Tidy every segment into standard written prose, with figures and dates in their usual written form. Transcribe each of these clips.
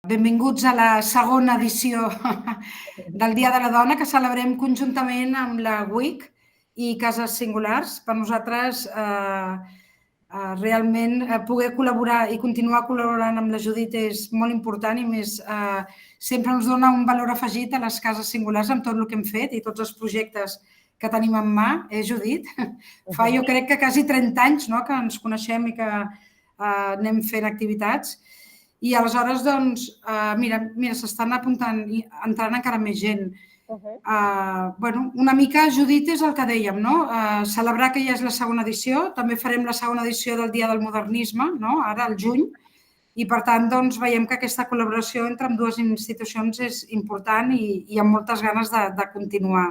Benvinguts a la segona edició del Dia de la Dona, que celebrem conjuntament amb la WIC i Cases Singulars. Per nosaltres, realment, poder col·laborar i continuar col·laborant amb la Judit és molt important i més sempre ens dona un valor afegit a les Cases Singulars amb tot el que hem fet i tots els projectes que tenim en mà, Judit? Fa jo crec que quasi 30 anys que ens coneixem i que anem fent activitats. I aleshores, doncs, mira, s'estan entrant encara més gent. Una mica, Judit, és el que dèiem, no? Celebrar que ja és la segona edició. També farem la segona edició del Dia del Modernisme, ara, al juny. I, per tant, doncs, veiem que aquesta col·laboració entre ambdues institucions és important i amb moltes ganes de continuar.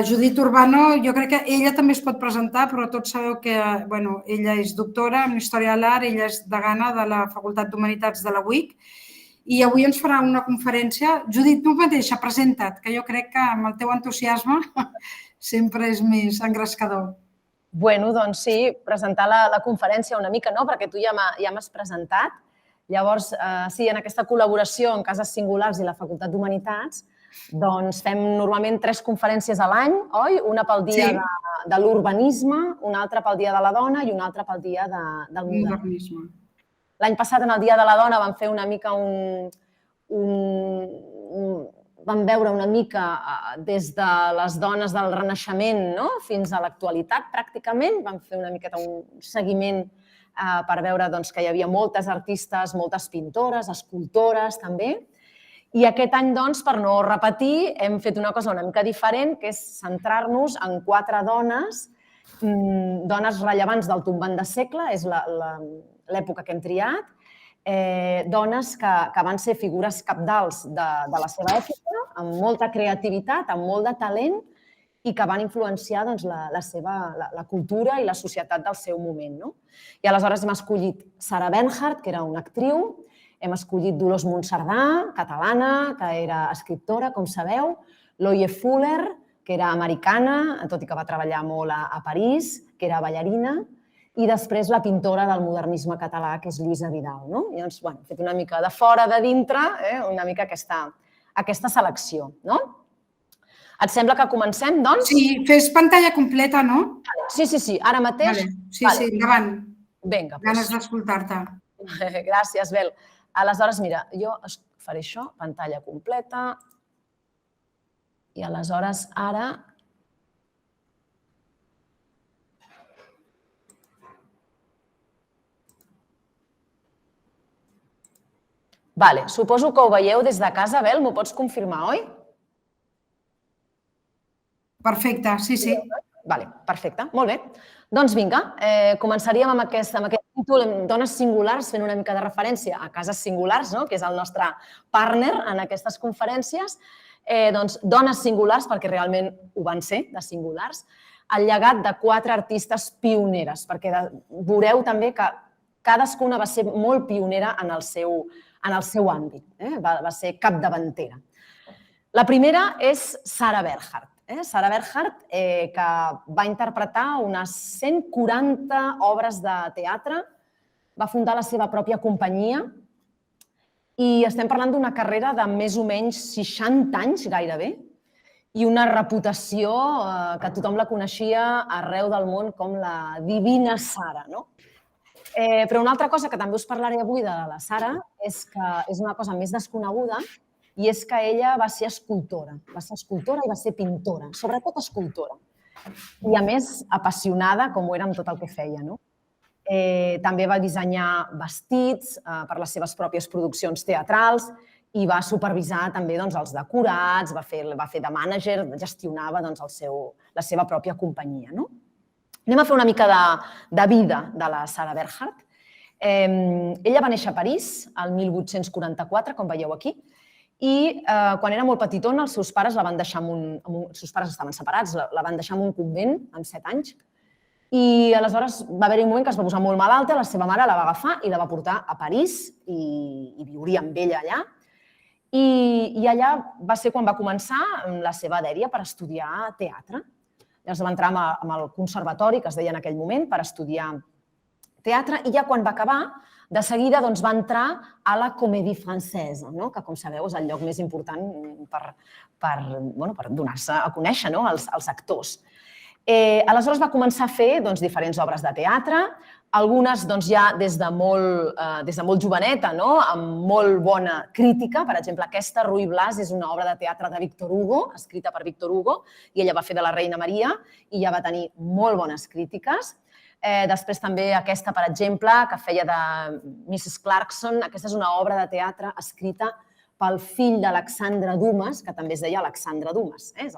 Judit Urbano, jo crec que ella també es pot presentar, però tots sabeu que ella és doctora en Història de l'Art, ella és degana de la Facultat d'Humanitats de la UIC i avui ens farà una conferència. Judit, tu mateixa, presenta't, que jo crec que amb el teu entusiasme sempre és més engrescador. Bueno, doncs sí, presentar la conferència una mica, no? Perquè tu ja m'has presentat. Llavors, sí, en aquesta col·laboració en Cases Singulars i la Facultat d'Humanitats, doncs fem normalment 3 conferències a l'any, oi? Una pel dia de l'urbanisme, una altra pel dia de la dona i una altra pel dia del modernisme. L'any passat, en el Dia de la Dona, vam fer una mica vam veure una mica des de les dones del Renaixement fins a l'actualitat, pràcticament. Vam fer una miqueta un seguiment per veure que hi havia moltes artistes, moltes pintores, escultores també. I aquest any, doncs, per no repetir, hem fet una cosa una mica diferent, que és centrar-nos en 4 dones, dones rellevants del tombant de segle, és l'època que hem triat, dones que van ser figures cabdals de la seva època, amb molta creativitat, amb molt de talent, i que van influenciar la cultura i la societat del seu moment. I aleshores hem escollit Sarah Bernhardt, que era una actriu, hem escollit Dolors Monserdà, catalana, que era escriptora, com sabeu, Loie Fuller, que era americana, tot i que va treballar molt a París, que era ballarina, i després la pintora del modernisme català, que és Lluïsa Vidal. I doncs, hem fet una mica de fora, de dintre, una mica aquesta selecció. Et sembla que comencem, doncs? Sí, fes pantalla completa, no? Sí, ara mateix. Sí, endavant. Vinga. Ganes d'escoltar-te. Gràcies, Bel. Aleshores, mira, jo faré això, pantalla completa, i aleshores ara... Vale, suposo que ho veieu des de casa, Bel, m'ho pots confirmar, oi? Perfecte, sí. Vale, perfecte, molt bé. Doncs vinga, començaríem amb aquest títol, Dones Singulars, fent una mica de referència a Cases Singulars, que és el nostre partner en aquestes conferències. Doncs Dones Singulars, perquè realment ho van ser, de singulars, el llegat de 4 artistes pioneres, perquè veureu també que cadascuna va ser molt pionera en el seu àmbit, va ser capdavantera. La primera és Sarah Bernhardt. Sarah Bernhardt, que va interpretar unes 140 obres de teatre, va fundar la seva pròpia companyia i estem parlant d'una carrera de més o menys 60 anys gairebé i una reputació que tothom la coneixia arreu del món com la divina Sara. Però una altra cosa que també us parlaré avui de la Sara és que és una cosa més desconeguda i és que ella va ser escultora i va ser pintora, sobretot escultora. I, a més, apassionada, com ho era amb tot el que feia. També va dissenyar vestits per les seves pròpies produccions teatrals i va supervisar també els decorats, va fer de mànager, gestionava la seva pròpia companyia. Anem a fer una mica de vida de la Sarah Bernhardt. Ella va néixer a París el 1844, com veieu aquí, i quan era molt petitona els seus pares la van deixar els seus pares estaven separats, la van deixar en un convent amb 7 anys i aleshores va haver-hi un moment que es va posar molt malalta, la seva mare la va agafar i la va portar a París i viuria amb ella allà i allà va ser quan va començar la seva dèria per estudiar teatre. Llavors va entrar en el conservatori, que es deia en aquell moment, per estudiar teatre i ja quan va acabar, de seguida va entrar a la Comédie Française, que, com sabeu, és el lloc més important per donar-se a conèixer els actors. Aleshores va començar a fer diferents obres de teatre, algunes ja des de molt joveneta, amb molt bona crítica. Per exemple, aquesta, Ruy Blas, és una obra de teatre de Victor Hugo, escrita per Victor Hugo, i ella va fer de la Reina Maria i ja va tenir molt bones crítiques. Després també aquesta, per exemple, que feia de Mrs. Clarkson. Aquesta és una obra de teatre escrita pel fill d'Alexandre Dumas, que també es deia Alexandre Dumas. És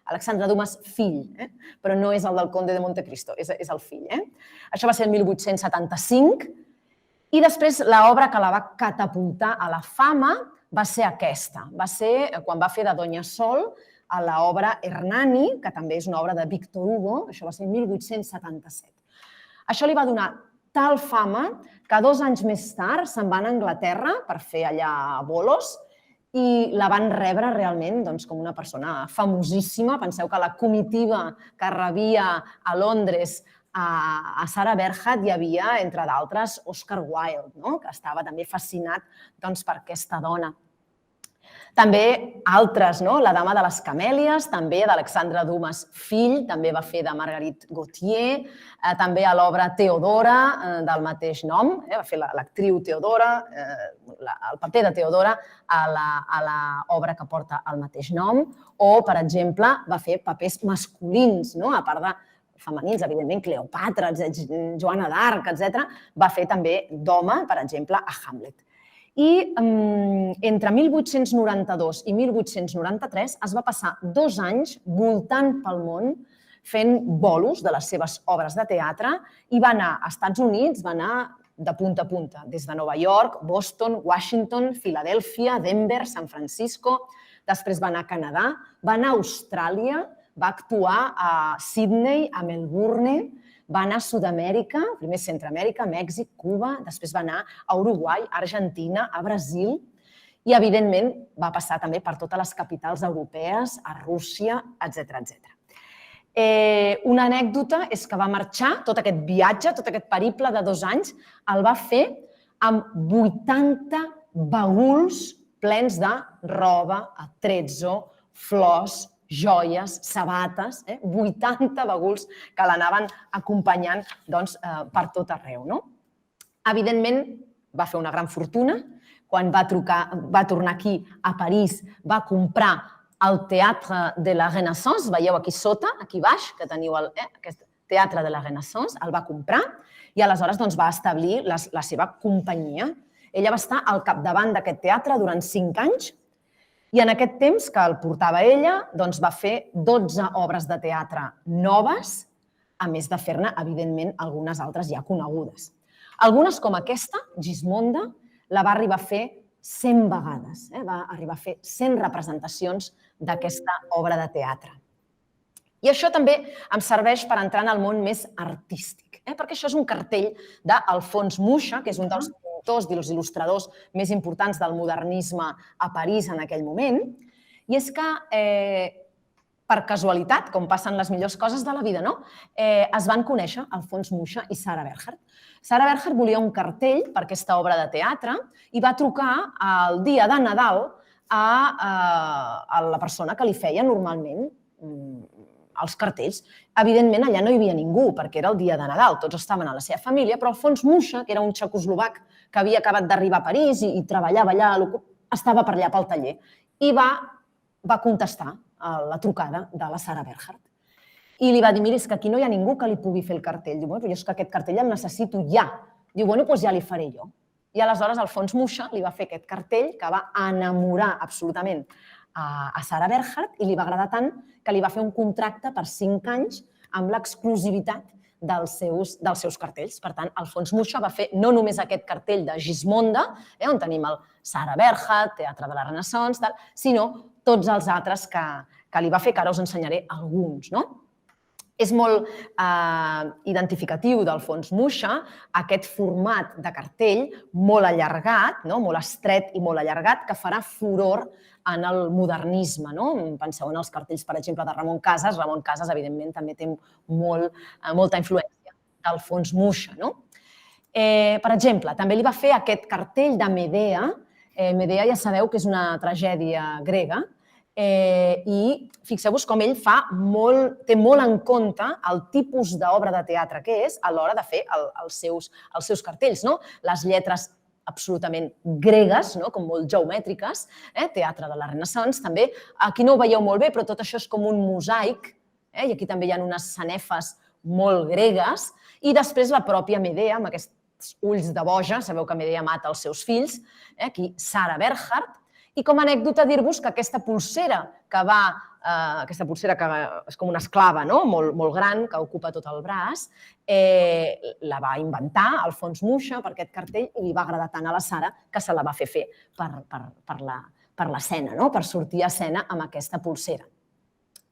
Alexandre Dumas fill, però no és el del Conde de Montecristo, és el fill. Això va ser el 1875 i després l'obra que la va catapultar a la fama va ser aquesta. Va ser quan va fer de Doña Sol a l'obra Hernani, que també és una obra de Victor Hugo, això va ser el 1877. Això li va donar tal fama que 2 anys més tard se'n van a Anglaterra per fer allà bolos i la van rebre realment com una persona famosíssima. Penseu que la comitiva que rebia a Londres a Sarah Bernhardt hi havia, entre d'altres, Oscar Wilde, que estava també fascinat per aquesta dona. També altres, La dama de les camèlies, també d'Alexandre Dumas fill, també va fer de Marguerite Gautier, també a l'obra Teodora, del mateix nom, va fer l'actriu Teodora, el paper de Teodora a l'obra que porta el mateix nom, o, per exemple, va fer papers masculins, a part de femenins, evidentment, Cleopatra, Joana d'Arc, etc. Va fer també d'home, per exemple, a Hamlet. I entre 1892 i 1893 es va passar 2 anys voltant pel món fent bolos de les seves obres de teatre i va anar a Estats Units, va anar de punta a punta, des de Nova York, Boston, Washington, Filadèlfia, Denver, San Francisco, després va anar a Canadà, va anar a Austràlia, va actuar a Sydney, a Melbourne, va anar a Sud-amèrica, primer Centreamèrica, Mèxic, Cuba, després va anar a Uruguai, Argentina, a Brasil i, evidentment, va passar també per totes les capitals europees, a Rússia, etc. Una anècdota és que va marxar, tot aquest viatge, tot aquest periple de 2 anys, el va fer amb 80 baguls plens de roba, atrezzo, flors, joies, sabates, 80 baguls que l'anaven acompanyant per tot arreu. Evidentment, va fer una gran fortuna. Quan va tornar aquí a París, va comprar el Teatre de la Renaissance, veieu aquí sota, aquí baix, que teniu aquest Teatre de la Renaissance, el va comprar i aleshores va establir la seva companyia. Ella va estar al capdavant d'aquest teatre durant 5 anys i en aquest temps que el portava ella va fer 12 obres de teatre noves, a més de fer-ne, evidentment, algunes altres ja conegudes. Algunes, com aquesta, Gismonda, la va arribar a fer 100 vegades. Va arribar a fer 100 representacions d'aquesta obra de teatre. I això també em serveix per entrar en el món més artístic, perquè això és un cartell d'Alfons Mucha, que és un dels dels il·lustradors més importants del modernisme a París en aquell moment, i és que, per casualitat, com passen les millors coses de la vida, es van conèixer Alfons Mucha i Sarah Bernhardt. Sarah Bernhardt volia un cartell per aquesta obra de teatre i va trucar el dia de Nadal a la persona que li feia normalment els cartells. Evidentment, allà no hi havia ningú, perquè era el dia de Nadal, tots estaven a la seva família, però Alfons Mucha, que era un txecoslovac que havia acabat d'arribar a París i treballava allà, estava per allà pel taller, i va contestar a la trucada de la Sarah Bernhardt. I li va dir, mira, és que aquí no hi ha ningú que li pugui fer el cartell. Diu, però jo és que aquest cartell el necessito ja. Diu, bueno, doncs ja li faré jo. I aleshores Alfons Mucha li va fer aquest cartell que va enamorar absolutament a Sarah Bernhardt i li va agradar tant que li va fer un contracte per 5 anys amb l'exclusivitat dels seus cartells. Per tant, Alfons Mucha va fer no només aquest cartell de Gismonda, on tenim el Sarah Bernhardt, Teatre de la Renaissance, sinó tots els altres que li va fer, que ara us ensenyaré alguns. És molt identificatiu d'Alfons Mucha aquest format de cartell molt allargat, molt estret i molt allargat, que farà furor en el modernisme. Penseu en els cartells, per exemple, de Ramon Casas. Ramon Casas, evidentment, també té molta influència d'Alfons Mucha. Per exemple, també li va fer aquest cartell de Medea. Medea ja sabeu que és una tragèdia grega i fixeu-vos com ell té molt en compte el tipus d'obra de teatre que és a l'hora de fer els seus cartells. Les lletres absolutament gregues, com molt geomètriques, teatre de la Renaissance també. Aquí no ho veieu molt bé, però tot això és com un mosaic, i aquí també hi ha unes sanefes molt gregues, i després la pròpia Medea, amb aquests ulls de boja, sabeu que Medea mata els seus fills, aquí Sarah Bernhardt, i com a anècdota dir-vos que aquesta pulsera que és com una esclava molt gran, que ocupa tot el braç, la va inventar Alfons Mucha per aquest cartell i li va agradar tant a la Sarah que se la va fer per l'escena, per sortir a escena amb aquesta pulsera.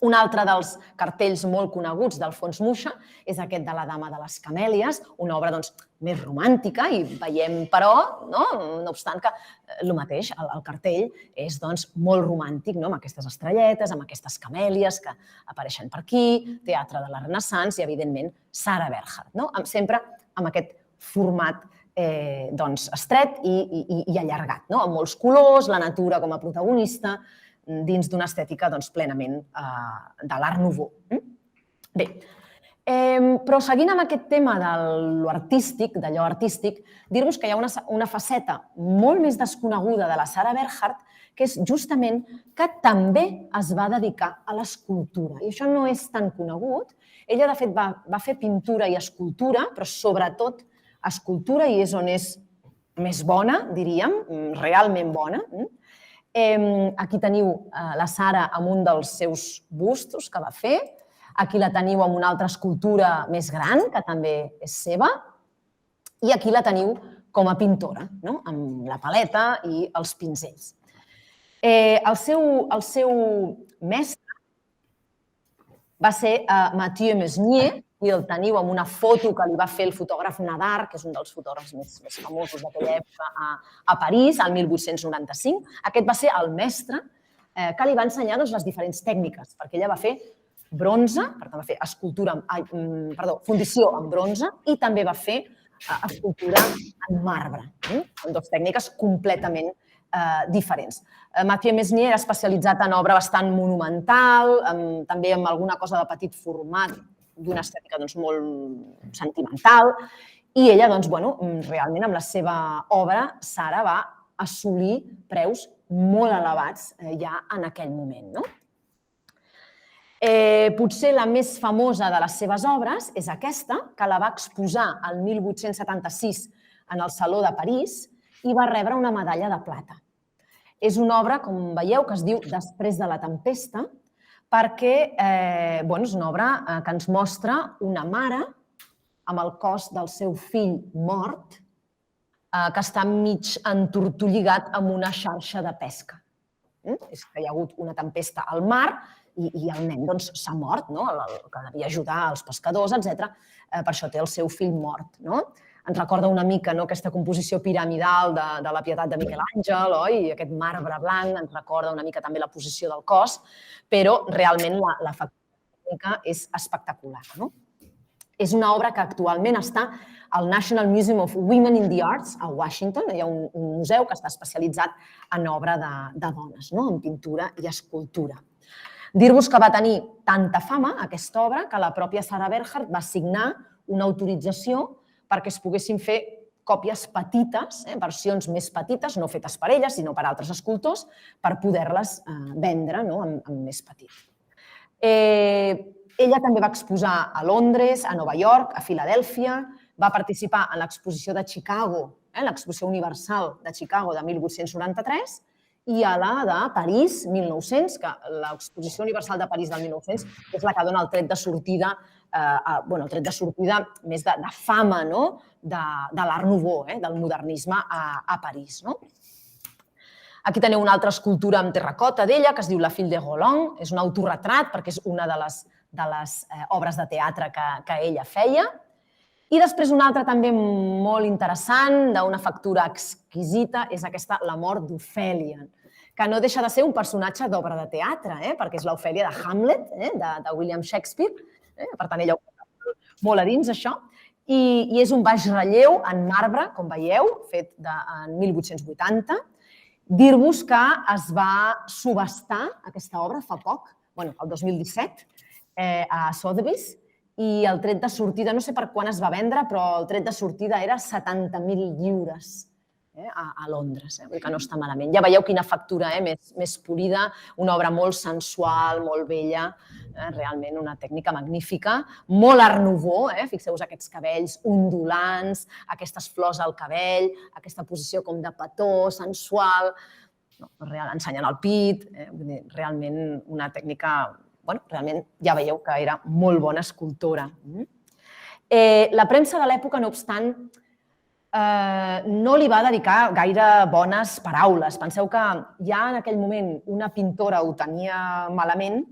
Un altre dels cartells molt coneguts d'Alfons Mucha és aquest de la Dama de les Camèlies, una obra més romàntica i veiem, però, no obstant que el mateix, el cartell és molt romàntic, amb aquestes estrelletes, amb aquestes camèlies que apareixen per aquí, teatre de la Renaissance i, evidentment, Sarah Bernhardt, sempre amb aquest format estret i allargat, amb molts colors, la natura com a protagonista, dins d'una estètica plenament de l'Art Nouveau. Bé, però seguint amb aquest tema d'allò artístic, dir-vos que hi ha una faceta molt més desconeguda de la Sarah Bernhardt, que és justament que també es va dedicar a l'escultura. I això no és tan conegut. Ella, de fet, va fer pintura i escultura, però sobretot escultura, i és on és més bona, diríem, realment bona. Aquí teniu la Sarah amb un dels seus bustos que va fer. Aquí la teniu amb una altra escultura més gran, que també és seva. I aquí la teniu com a pintora, amb la paleta i els pinzells. El seu mestre va ser Mathieu Mesnier, i el teniu amb una foto que li va fer el fotògraf Nadar, que és un dels fotògrafs més famosos d'aquella època a París, el 1895. Aquest va ser el mestre que li va ensenyar les diferents tècniques, perquè ella va fer bronze, per tant va fer fundició en bronze i també va fer escultura en marbre. Són dues tècniques completament diferents. Mathieu Mesnier era especialitzat en obra bastant monumental, també amb alguna cosa de petit format, d'una estètica molt sentimental, i ella, realment, amb la seva obra, Sarah va assolir preus molt elevats ja en aquell moment. Potser la més famosa de les seves obres és aquesta, que la va exposar el 1876 en el Saló de París i va rebre una medalla de plata. És una obra, com veieu, que es diu Després de la tempesta, perquè és una obra que ens mostra una mare amb el cos del seu fill mort que està mig entortolligat amb una xarxa de pesca. És que hi ha hagut una tempesta al mar i el nen s'ha mort, que devia ajudar els pescadors, etc. Per això té el seu fill mort. Ens recorda una mica aquesta composició piramidal de la Pietat de Miquel Àngel, i aquest marbre blanc ens recorda una mica també la posició del cos, però realment la factura tècnica és espectacular. És una obra que actualment està al National Museum of Women in the Arts a Washington. Hi ha un museu que està especialitzat en obra de dones, en pintura i escultura. Dir-vos que va tenir tanta fama, aquesta obra, que la pròpia Sarah Bernhardt va signar una autorització perquè es poguessin fer còpies petites, versions més petites, no fetes per ella, sinó per altres escultors, per poder-les vendre amb més petit. Ella també va exposar a Londres, a Nova York, a Filadèlfia, va participar en l'exposició de Chicago, l'exposició universal de Chicago de 1893, i a la de París, 1900, que l'exposició universal de París del 1900 és la que dona el tret de sortida, més de fama de l'Art Nouveau, del modernisme a París. Aquí teniu una altra escultura amb terracota d'ella, que es diu La fille de Roland. És un autorretrat, perquè és una de les obres de teatre que ella feia. I després una altra també molt interessant, d'una factura exquisita, és aquesta La mort d'Ofèlia, que no deixa de ser un personatge d'obra de teatre, perquè és l'Ofèlia de Hamlet, de William Shakespeare. Per tant, ella ho porta molt a dins, això. i és un baix relleu en marbre, com veieu, fet en 1880. Dir-vos que es va subhastar aquesta obra fa poc, el 2017, a Sotheby's, i el tret de sortida, no sé per quan es va vendre, però el tret de sortida era 70.000 lliures a Londres, vull dir que no està malament. Ja veieu quina factura, més polida, una obra molt sensual, molt bella, realment una tècnica magnífica, molt Art Nouveau, fixeu-vos aquests cabells ondulants, aquestes flors al cabell, aquesta posició com de petó, sensual, ensenyant el pit, realment una tècnica, realment ja veieu que era molt bona escultora. La premsa de l'època, no obstant, no li va dedicar gaire bones paraules. Penseu que ja en aquell moment una pintora ho tenia malament,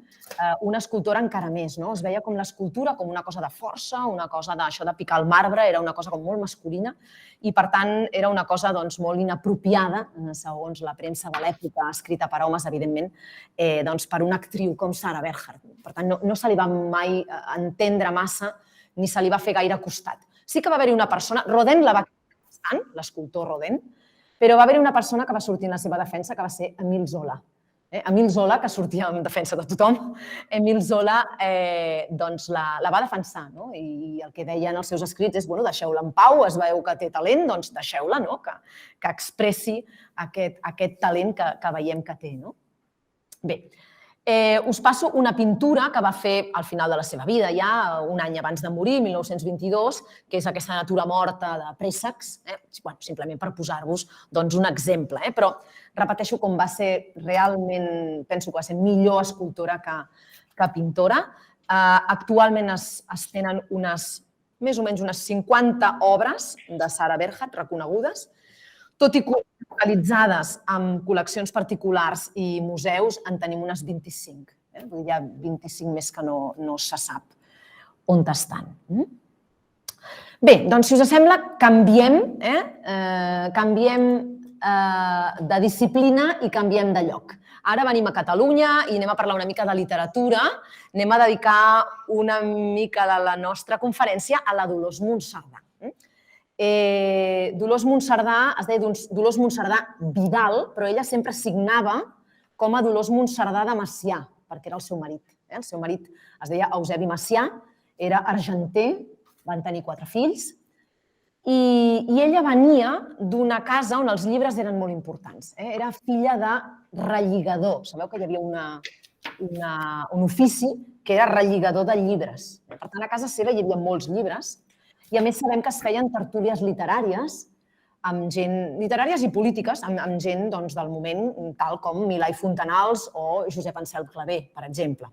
una escultora encara més. Es veia com l'escultura com una cosa de força, una cosa d'això de picar el marbre, era una cosa com molt masculina i, per tant, era una cosa molt inapropiada, segons la premsa de l'època, escrita per homes, evidentment, per una actriu com Sarah Bernhardt. Per tant, no se li va mai entendre massa ni se li va fer gaire costat. Sí que va haver-hi una persona, Rodin la va l'escultor Rodin, però va haver-hi una persona que va sortir en la seva defensa, que va ser Émile Zola. Émile Zola, que sortia en defensa de tothom, Émile Zola la va defensar i el que deia en els seus escrits és deixeu-la en pau, es veu que té talent, doncs deixeu-la, que expressi aquest talent que veiem que té. Bé, us passo una pintura que va fer al final de la seva vida, ja un any abans de morir, 1922, que és aquesta natura morta de préssecs, simplement per posar-vos un exemple. Però repeteixo com va ser realment, penso que va ser millor escultora que pintora. Actualment es tenen més o menys unes 50 obres de Sarah Bernhardt reconegudes, tot i localitzades en col·leccions particulars i museus, en tenim unes 25. Hi ha 25 més que no se sap on estan. Bé, doncs, si us sembla, canviem de disciplina i canviem de lloc. Ara venim a Catalunya i anem a parlar una mica de literatura. Anem a dedicar una mica de la nostra conferència a la Dolors Monserdà. Dolors Monserdà es deia Dolors Monserdà Vidal, però ella sempre signava com a Dolors Monserdà de Macià, perquè era el seu marit. El seu marit es deia Eusebi Macià, era argenter, van tenir 4 fills, i ella venia d'una casa on els llibres eren molt importants. Era filla de relligador. Sabeu que hi havia un ofici que era relligador de llibres. Per tant, a casa seva hi havia molts llibres. I, a més, sabem que es feien tertúlies literàries, literàries i polítiques, amb gent del moment, tal com Milà i Fontanals o Josep Ansel Clavé, per exemple.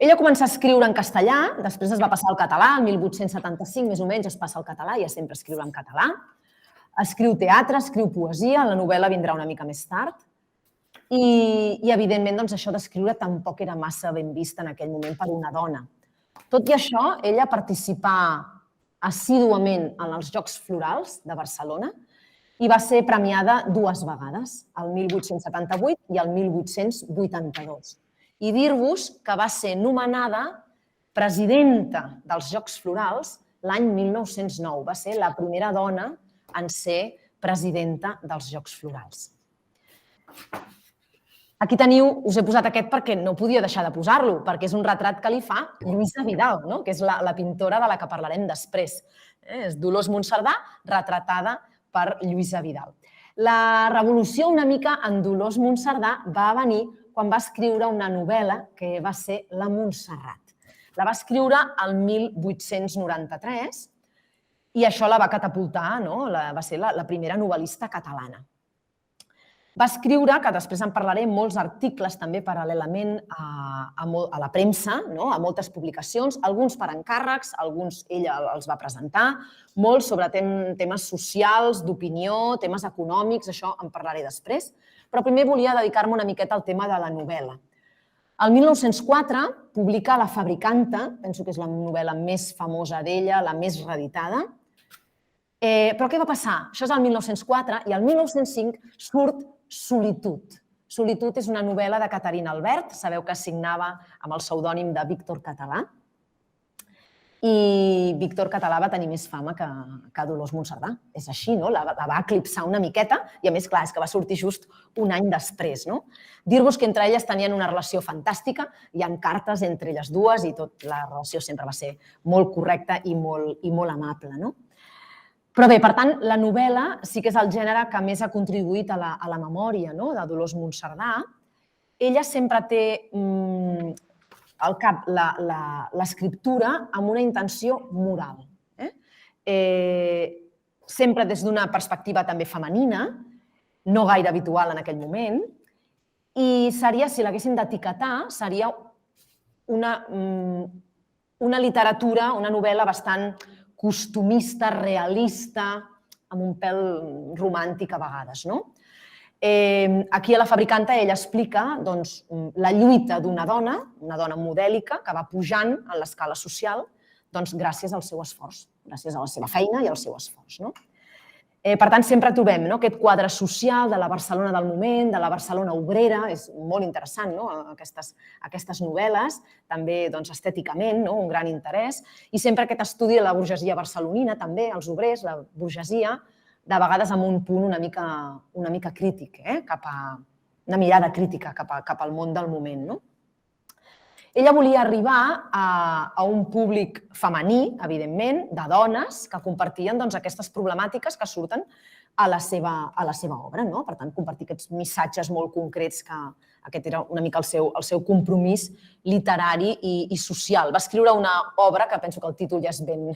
Ella comença a escriure en castellà, després es va passar al català, el 1875 més o menys es passa al català, ja sempre escriure en català. Escriu teatre, escriu poesia, la novel·la vindrà una mica més tard. I, evidentment, això d'escriure tampoc era massa ben vist en aquell moment per una dona. Tot i això, ella participà assíduament en els Jocs Florals de Barcelona i va ser premiada 2 vegades, el 1878 i el 1882. I dir-vos que va ser nomenada presidenta dels Jocs Florals l'any 1909. Va ser la primera dona en ser presidenta dels Jocs Florals. Aquí teniu, us he posat aquest perquè no podia deixar de posar-lo, perquè és un retrat que li fa Lluïsa Vidal, que és la pintora de la que parlarem després. És Dolors Monserdà retratada per Lluïsa Vidal. La revolució una mica en Dolors Monserdà va venir quan va escriure una novel·la que va ser La Montserrat. La va escriure el 1893 i això la va catapultar, va ser la primera novel·lista catalana. Va escriure, que després en parlaré, molts articles també paral·lelament a la premsa, a moltes publicacions, alguns per encàrrecs, alguns ella els va presentar, molts sobre temes socials, d'opinió, temes econòmics, això en parlaré després, però primer volia dedicar-me una miqueta al tema de la novel·la. El 1904 publica La fabricanta, penso que és la novel·la més famosa d'ella, la més reeditada. Però què va passar? Això és el 1904 i el 1905 surt Solitud. Solitud és una novel·la de Caterina Albert, sabeu que signava amb el pseudònim de Víctor Català. i Víctor Català va tenir més fama que Dolors Monserdà. És així, no? La va eclipsar una miqueta i, a més, clar, és que va sortir just un any després, no? Dir-vos que entre elles tenien una relació fantàstica, hi ha cartes entre elles dues i la relació sempre va ser molt correcta i molt amable, no? Però bé, per tant, la novel·la sí que és el gènere que més ha contribuït a la memòria de Dolors Monserdà. Ella sempre té al cap l'escriptura amb una intenció moral. Sempre des d'una perspectiva també femenina, no gaire habitual en aquell moment, i seria, si l'haguéssim d'etiquetar, seria una literatura, una novel·la bastant costumista, realista, amb un pèl romàntic a vegades, no? Aquí a La Fabricanta ella explica la lluita d'una dona modèlica que va pujant en l'escala social gràcies al seu esforç, gràcies a la seva feina i al seu esforç. Per tant, sempre trobem aquest quadre social de la Barcelona del moment, de la Barcelona obrera, és molt interessant aquestes novel·les, també estèticament, un gran interès, i sempre aquest estudi de la burgesia barcelonina, també, els obrers, la burgesia, de vegades amb un punt una mica crític, una mirada crítica cap al món del moment. Ella volia arribar a un públic femení, evidentment, de dones que compartien aquestes problemàtiques que surten a la seva obra. Per tant, compartir aquests missatges molt concrets que aquest era una mica el seu compromís literari i social. Va escriure una obra, que penso que el títol ja és ben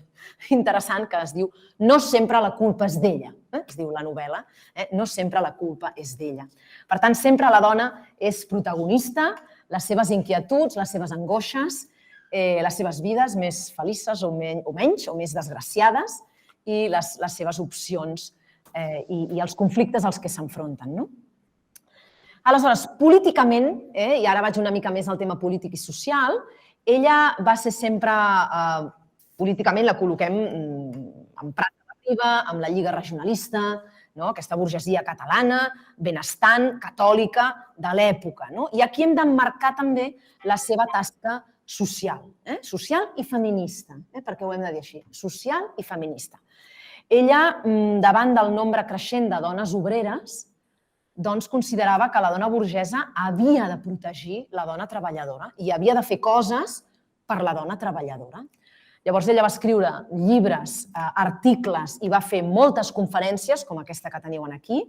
interessant, que es diu No sempre la culpa és d'ella, es diu la novel·la, no sempre la culpa és d'ella. Per tant, sempre la dona és protagonista, les seves inquietuds, les seves angoixes, les seves vides més felices o menys, o més desgraciades, i les seves opcions i els conflictes als que s'enfronten. Aleshores, políticament, i ara vaig una mica més al tema polític i social, ella va ser sempre, políticament la col·loquem en Prat de la Riba, amb la Lliga Regionalista, aquesta burgesia catalana, benestant, catòlica, de l'època. I aquí hem d'emmarcar també la seva tasca social, social i feminista, perquè ho hem de dir així, social i feminista. Ella, davant del nombre creixent de dones obreres, considerava que la dona burgesa havia de protegir la dona treballadora i havia de fer coses per la dona treballadora. Llavors, ella va escriure llibres, articles i va fer moltes conferències, com aquesta que teniu aquí.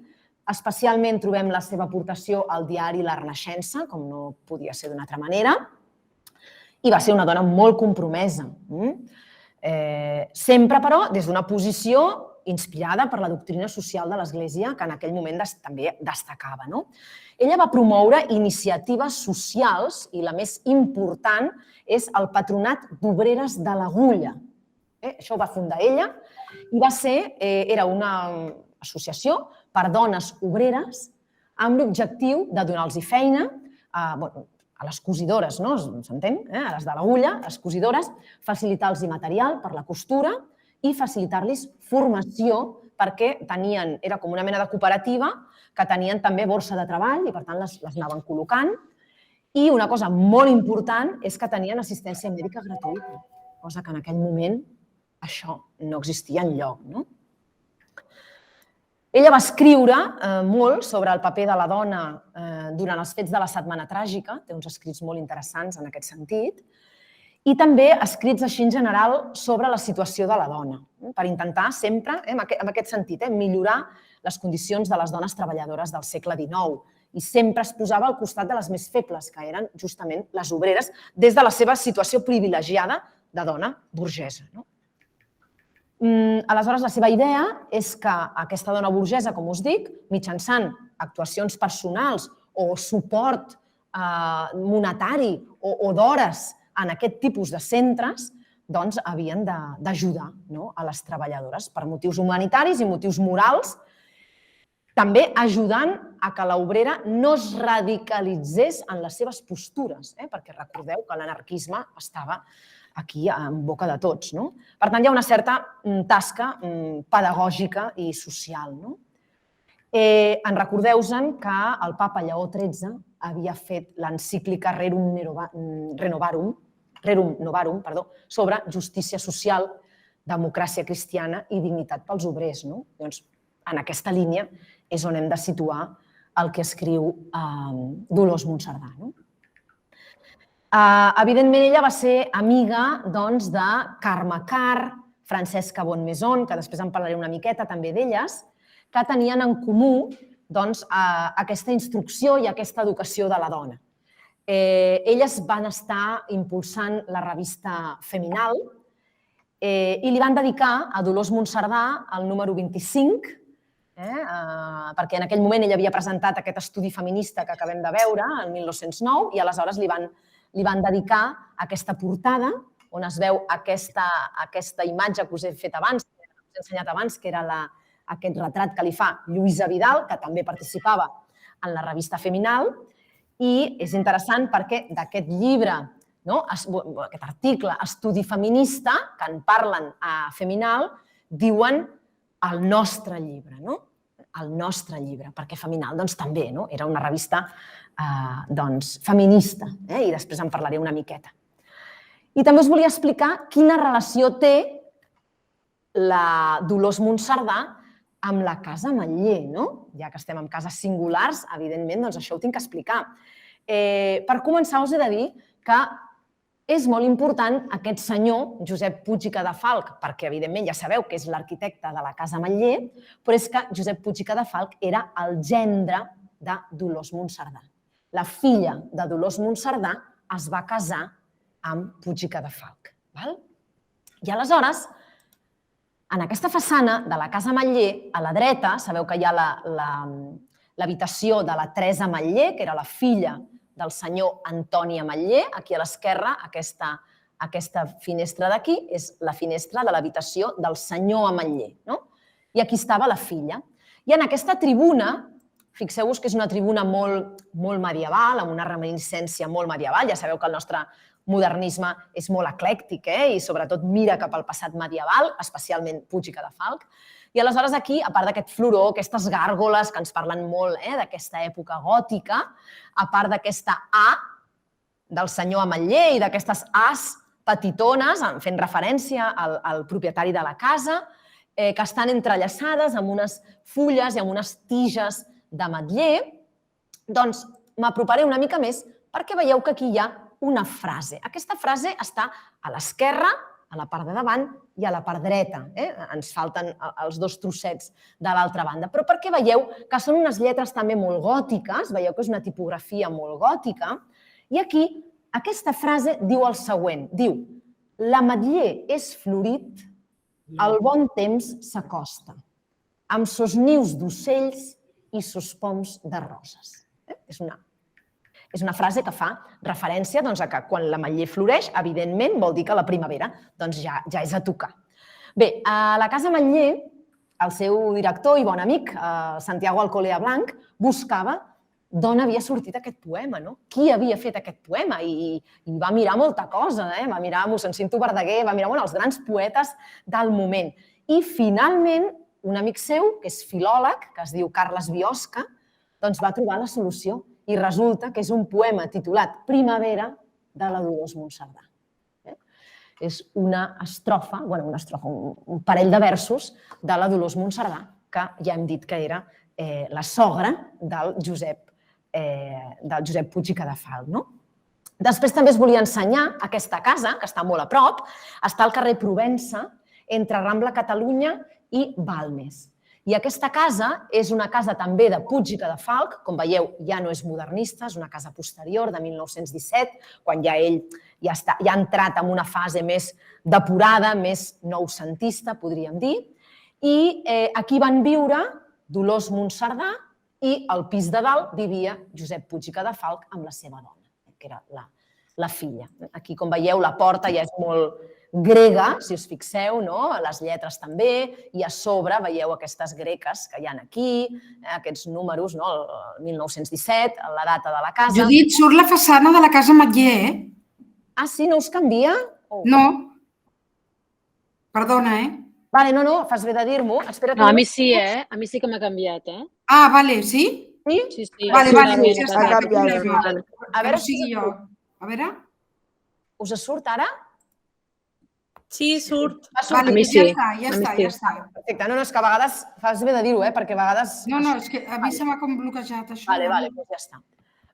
Especialment trobem la seva aportació al diari La Renaixença, com no podia ser d'una altra manera, i va ser una dona molt compromesa. Sempre, però, des d'una posició inspirada per la doctrina social de l'Església, que en aquell moment també destacava. Ella va promoure iniciatives socials i la més important és el Patronat d'Obreres de l'Agulla. Això ho va fundar ella i era una associació per dones obreres amb l'objectiu de donar-los feina a les cosidores, s'entén? A les de l'Agulla, les cosidores, facilitar-los material per la costura i facilitar-los formació perquè era com una mena de cooperativa que tenien també borsa de treball i, per tant, les anaven col·locant. I una cosa molt important és que tenien assistència mèdica gratuïta, cosa que en aquell moment això no existia enlloc. Ella va escriure molt sobre el paper de la dona durant els fets de la Setmana Tràgica, té uns escrits molt interessants en aquest sentit, i també escrits així en general sobre la situació de la dona, per intentar sempre, en aquest sentit, millorar les condicions de les dones treballadores del segle XIX. I sempre es posava al costat de les més febles, que eren justament les obreres, des de la seva situació privilegiada de dona burgesa. Aleshores, la seva idea és que aquesta dona burgesa, com us dic, mitjançant actuacions personals o suport monetari o d'hores en aquest tipus de centres, doncs havien d'ajudar a les treballadores per motius humanitaris i motius morals, també ajudant a que l'obrera no es radicalitzés en les seves postures, perquè recordeu que l'anarquisme estava aquí en boca de tots. Per tant, hi ha una certa tasca pedagògica i social. En recordeu-se'n que el papa Lleó XIII havia fet l'encíclica Rerum Renovarum, Rerum Novarum, sobre justícia social, democràcia cristiana i dignitat pels obrers. Doncs, en aquesta línia és on hem de situar el que escriu Dolors Monserdà. Evidentment, ella va ser amiga de Carme Karr, Francesca Bonnemaison, que després en parlaré una miqueta també d'elles, que tenien en comú aquesta instrucció i aquesta educació de la dona. Elles van estar impulsant la revista Feminal i li van dedicar a Dolors Monserdà el número 25, perquè en aquell moment ella havia presentat aquest estudi feminista que acabem de veure, el 1909, i aleshores li van dedicar aquesta portada on es veu aquesta imatge que us he fet abans, que us he ensenyat abans, que era aquest retrat que li fa Lluïsa Vidal, que també participava en la revista Feminal, i és interessant perquè d'aquest llibre, aquest article, Estudi feminista, que en parlen a Feminal, diuen el nostre llibre, el nostre llibre, perquè Feminal també era una revista feminista, i després en parlaré una miqueta. I també us volia explicar quina relació té la Dolors Monserdà amb la Casa Ametller, ja que estem en cases singulars, evidentment, doncs això ho tinc que explicar. Per començar, us he de dir que és molt important aquest senyor, Josep Puig i Cadafalch, perquè, evidentment, ja sabeu que és l'arquitecte de la Casa Ametller, però és que Josep Puig i Cadafalch era el gendre de Dolors Monserdà. La filla de Dolors Monserdà es va casar amb Puig i Cadafalch. I aleshores, en aquesta façana de la Casa Ametller, a la dreta, sabeu que hi ha l'habitació de la Teresa Ametller, que era la filla del senyor Antoni Ametller. Aquí a l'esquerra, aquesta finestra d'aquí, és la finestra de l'habitació del senyor Ametller. I aquí estava la filla. I en aquesta tribuna, fixeu-vos que és una tribuna molt medieval, amb una reminiscència molt medieval. Ja sabeu que el nostre modernisme és molt eclèctic i sobretot mira cap al passat medieval, especialment Puig i Cadafalch. I aleshores aquí, a part d'aquest floró, aquestes gàrgoles que ens parlen molt d'aquesta època gòtica, a part d'aquesta A del senyor Ametller i d'aquestes As petitones, fent referència al propietari de la casa, que estan entrellaçades amb unes fulles i amb unes tiges d'ametller, doncs m'aproparé una mica més perquè veieu que aquí hi ha una frase. Aquesta frase està a l'esquerra, a la part de davant i a la part dreta. Ens falten els dos trossets de l'altra banda. Però perquè veieu que són unes lletres també molt gòtiques, veieu que és una tipografia molt gòtica, i aquí aquesta frase diu el següent. Diu, l'ametller és florit, el bon temps s'acosta, amb sos nius d'ocells i sos poms de roses. És una frase que fa referència a que quan l'ametller floreix, evidentment, vol dir que la primavera ja és a tocar. Bé, a la Casa Ametller, el seu director i bon amic, Santiago Alcolea Blanch, buscava d'on havia sortit aquest poema, qui havia fet aquest poema, i va mirar molta cosa, va mirar mossèn Cinto Verdaguer, va mirar els grans poetes del moment. I finalment, un amic seu, que és filòleg, que es diu Carles Biosca, doncs va trobar la solució. I resulta que és un poema titulat Primavera de la Dolors Monserdà. És una estrofa, un parell de versos de la Dolors Monserdà, que ja hem dit que era la sogra del Josep Puig i Cadafalch. Després també es volia ensenyar aquesta casa, que està molt a prop, està al carrer Provença, entre Rambla Catalunya i Balmes. I aquesta casa és una casa també de Puig i Cadafalch, com veieu ja no és modernista, és una casa posterior de 1917, quan ja ell ja ha entrat en una fase més depurada, més noucentista, podríem dir. I aquí van viure Dolors Monserdà i al pis de dalt vivia Josep Puig i Cadafalch amb la seva dona, que era la filla. Aquí, com veieu, la porta ja és molt grega, si us fixeu, les lletres també, i a sobre veieu aquestes greques que hi ha aquí, aquests números, el 1917, la data de la casa. Judit, surt la façana de la Casa Ametller, Ah, sí? No us canvia? No. Perdona, Vale, no, fas bé de dir-m'ho. No, a mi sí, A mi sí que m'ha canviat, Ah, vale, sí? Sí? Vale, A veure si sigui jo. A veure. Us surt ara? Sí, surt. A mi sí. Ja està. Perfecte. No, és que a vegades fas bé de dir-ho, perquè a vegades... No, és que a mi se m'ha com bloquejat això. Vale, doncs ja està.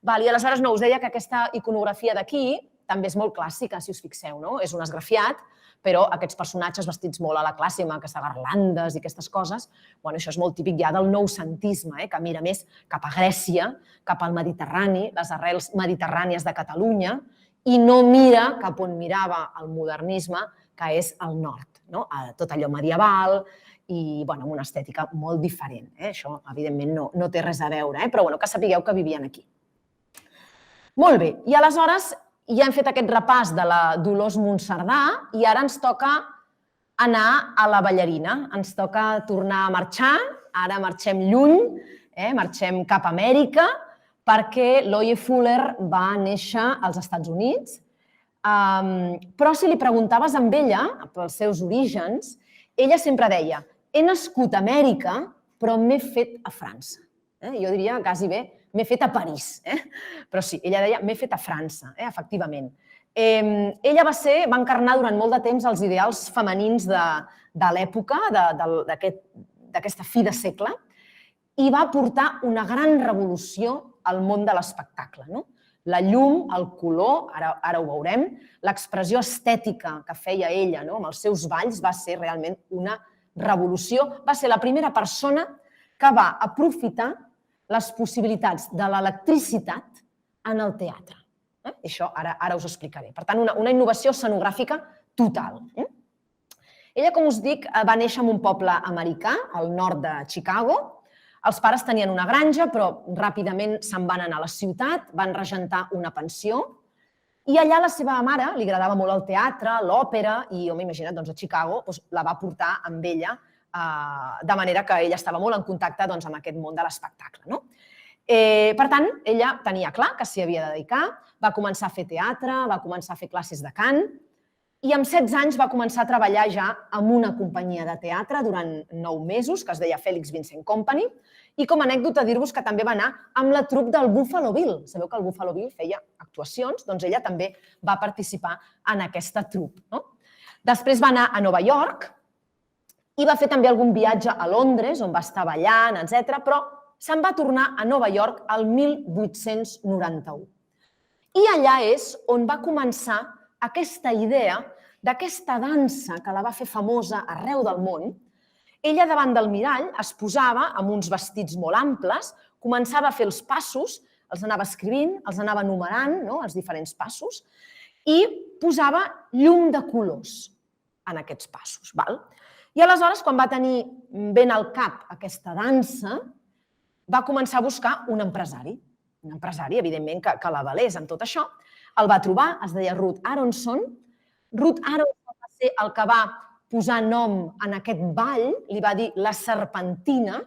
I aleshores no, us deia que aquesta iconografia d'aquí també és molt clàssica, si us fixeu, no? És un esgrafiat, però aquests personatges vestits molt a la clàssica, aquestes garlandes i aquestes coses, això és molt típic ja del noucentisme, que mira més cap a Grècia, cap al Mediterrani, les arrels mediterrànies de Catalunya, i no mira cap on mirava el modernisme, que és el nord, tot allò medieval i amb una estètica molt diferent. Això, evidentment, no té res a veure, però que sapigueu que vivien aquí. Molt bé, i aleshores ja hem fet aquest repàs de la Dolors Monserdà i ara ens toca anar a la ballarina. Ens toca tornar a marxar, ara marxem lluny, marxem cap a Amèrica, perquè Loie Fuller va néixer als Estats Units, però si li preguntaves amb ella, pels seus orígens, ella sempre deia: he nascut a Amèrica, però m'he fet a França. Jo diria quasi bé, m'he fet a París. Però sí, ella deia, m'he fet a França, efectivament. Ella va encarnar durant molt de temps els ideals femenins de l'època, d'aquesta fi de segle, i va portar una gran revolució al món de l'espectacle. La llum, el color, ara ho veurem, l'expressió estètica que feia ella amb els seus balls va ser realment una revolució. Va ser la primera persona que va aprofitar les possibilitats de l'electricitat en el teatre. Això ara us ho explicaré. Per tant, una innovació escenogràfica total. Ella, com us dic, va néixer en un poble americà, al nord de Chicago. Els pares tenien una granja, però ràpidament se'n van anar a la ciutat, van regentar una pensió, i allà a la seva mare li agradava molt el teatre, l'òpera, i jo m'imagina't, a Chicago la va portar amb ella, de manera que ella estava molt en contacte amb aquest món de l'espectacle. Per tant, ella tenia clar que s'hi havia de dedicar, va començar a fer teatre, va començar a fer classes de cant, i amb 16 anys va començar a treballar ja en una companyia de teatre durant 9 mesos, que es deia Felix Vincent Company, i com a anècdota dir-vos que també va anar amb la trup del Buffalo Bill. Sabeu que el Buffalo Bill feia actuacions? Doncs ella també va participar en aquesta trup. Després va anar a Nova York i va fer també algun viatge a Londres, on va estar ballant, etc. Però se'n va tornar a Nova York el 1891. I allà és on va començar aquesta idea d'aquesta dansa que la va fer famosa arreu del món. Ella davant del mirall es posava amb uns vestits molt amples, començava a fer els passos, els anava escrivint, els anava numerant, els diferents passos, i posava llum de colors en aquests passos. I aleshores, quan va tenir ben al cap aquesta dansa, va començar a buscar un empresari, evidentment, que l'avalés amb tot això. El va trobar, es deia Ruth Aronson. Ruth Aronson va ser el que va posar nom en aquest ball, li va dir la serpentina,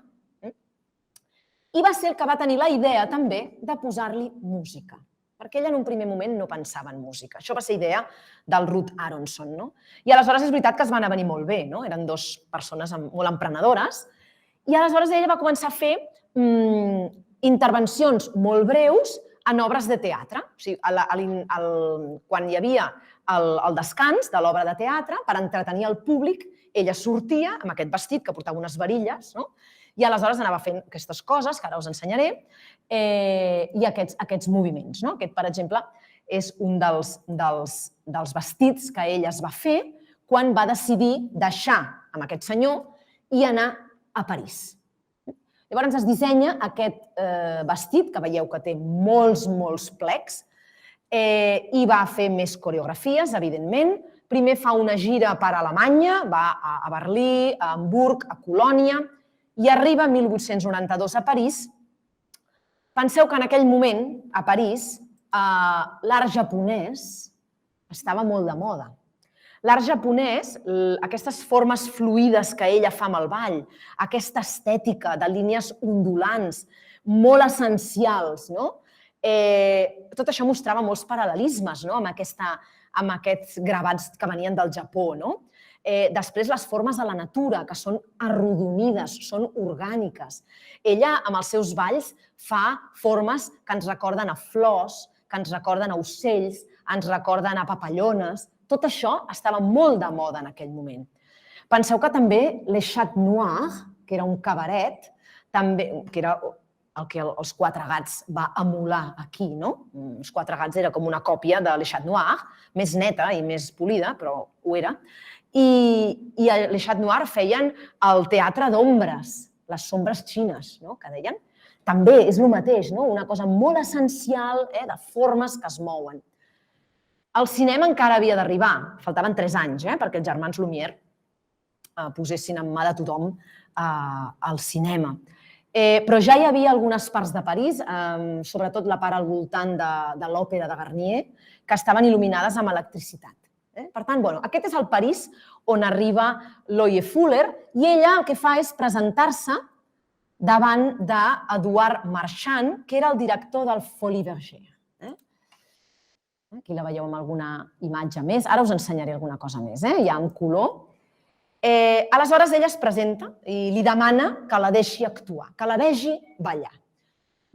i va ser el que va tenir la idea també de posar-li música, perquè ella en un primer moment no pensava en música. Això va ser idea del Ruth Aronson. I aleshores és veritat que es van venir molt bé, eren 2 persones molt emprenedores, i aleshores ella va començar a fer intervencions molt breus en obres de teatre. O sigui, quan hi havia el descans de l'obra de teatre, per entretenir el públic, ella sortia amb aquest vestit que portava unes varilles, i aleshores anava fent aquestes coses, que ara us ensenyaré, i aquests moviments. Aquest, per exemple, és un dels vestits que ella es va fer quan va decidir deixar amb aquest senyor i anar a París. Llavors es dissenya aquest vestit, que veieu que té molts plecs, i va fer més coreografies, evidentment. Primer fa una gira per Alemanya, va a Berlí, a Hamburg, a Colònia, i arriba a 1892 a París. Penseu que en aquell moment, a París, l'art japonès estava molt de moda. L'art japonès, aquestes formes fluïdes que ella fa amb el ball, aquesta estètica de línies ondulants, molt essencials, tot això mostrava molts paral·lelismes amb aquests gravats que venien del Japó. Després, les formes de la natura, que són arrodonides, són orgàniques. Ella, amb els seus balls, fa formes que ens recorden a flors, que ens recorden a ocells, ens recorden a papallones. Tot això estava molt de moda en aquell moment. Penseu que també Le Chat Noir, que era un cabaret, que era el que els Quatre Gats va emular aquí, no? Els Quatre Gats era com una còpia de Le Chat Noir, més neta i més polida, però ho era. I a Le Chat Noir feien el teatre d'ombres, les sombres xines, que deien. També és el mateix, una cosa molt essencial de formes que es mouen. El cinema encara havia d'arribar, faltaven 3 anys perquè els germans Lumière posessin en mà de tothom al cinema. Però ja hi havia algunes parts de París, sobretot la part al voltant de l'òpera de Garnier, que estaven il·luminades amb electricitat. Per tant, aquest és el París on arriba l'Oye Fuller i ella el que fa és presentar-se davant d'Eduard Marchand, que era el director del Folies Bergère. Aquí la veieu amb alguna imatge més. Ara us ensenyaré alguna cosa més, ja en color. Aleshores, ella es presenta i li demana que la deixi actuar, que la vegi ballar.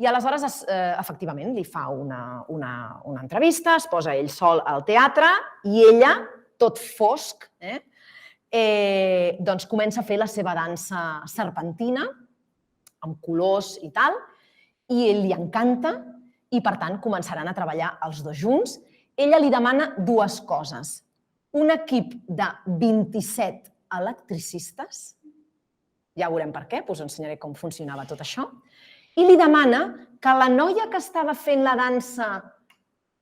I aleshores, efectivament, li fa una entrevista, es posa ell sol al teatre i ella, tot fosc, doncs comença a fer la seva dansa serpentina, amb colors i tal, i ell li encanta i, per tant, començaran a treballar els dos junts. Ella li demana 2 coses. Un equip de 27 electricistes, ja veurem per què, us ensenyaré com funcionava tot això, i li demana que la noia que estava fent la dansa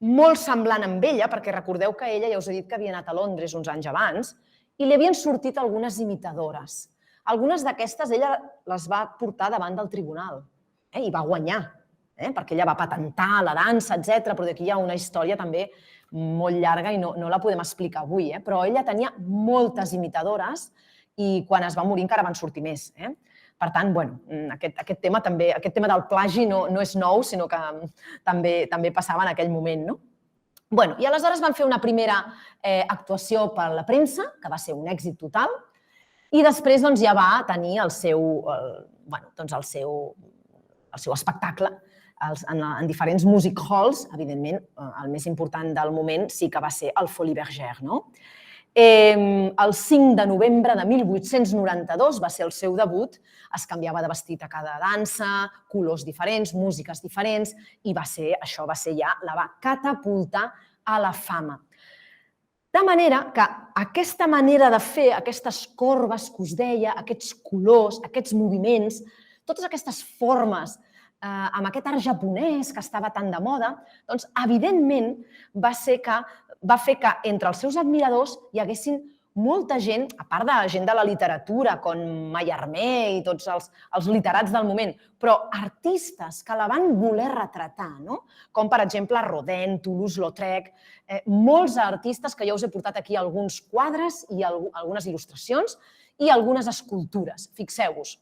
molt semblant amb ella, perquè recordeu que ella, ja us he dit que havia anat a Londres uns anys abans, i li havien sortit algunes imitadores. Algunes d'aquestes ella les va portar davant del tribunal i va guanyar, perquè ella va patentar la dansa, etc. Però d'aquí hi ha una història també molt llarga i no la podem explicar avui, però ella tenia moltes imitadores i quan es va morir encara van sortir més. Per tant, aquest tema del plagi no és nou, sinó que també passava en aquell moment. I aleshores van fer una primera actuació per la premsa, que va ser un èxit total, i després ja va tenir el seu espectacle en diferents music halls. Evidentment, el més important del moment sí que va ser el Folies Bergère. El 5 de novembre de 1892 va ser el seu debut, es canviava de vestit a cada dansa, colors diferents, músiques diferents, i això la va catapultar a la fama. De manera que aquesta manera de fer, aquestes corbes que us deia, aquests colors, aquests moviments, totes aquestes formes, amb aquest art japonès que estava tan de moda, doncs, evidentment, va fer que entre els seus admiradors hi haguessin molta gent, a part de gent de la literatura, com Mallarmé i tots els literats del moment, però artistes que la van voler retratar, com per exemple Rodin, Toulouse-Lautrec, molts artistes que ja us he portat aquí alguns quadres i algunes il·lustracions i algunes escultures. Fixeu-vos,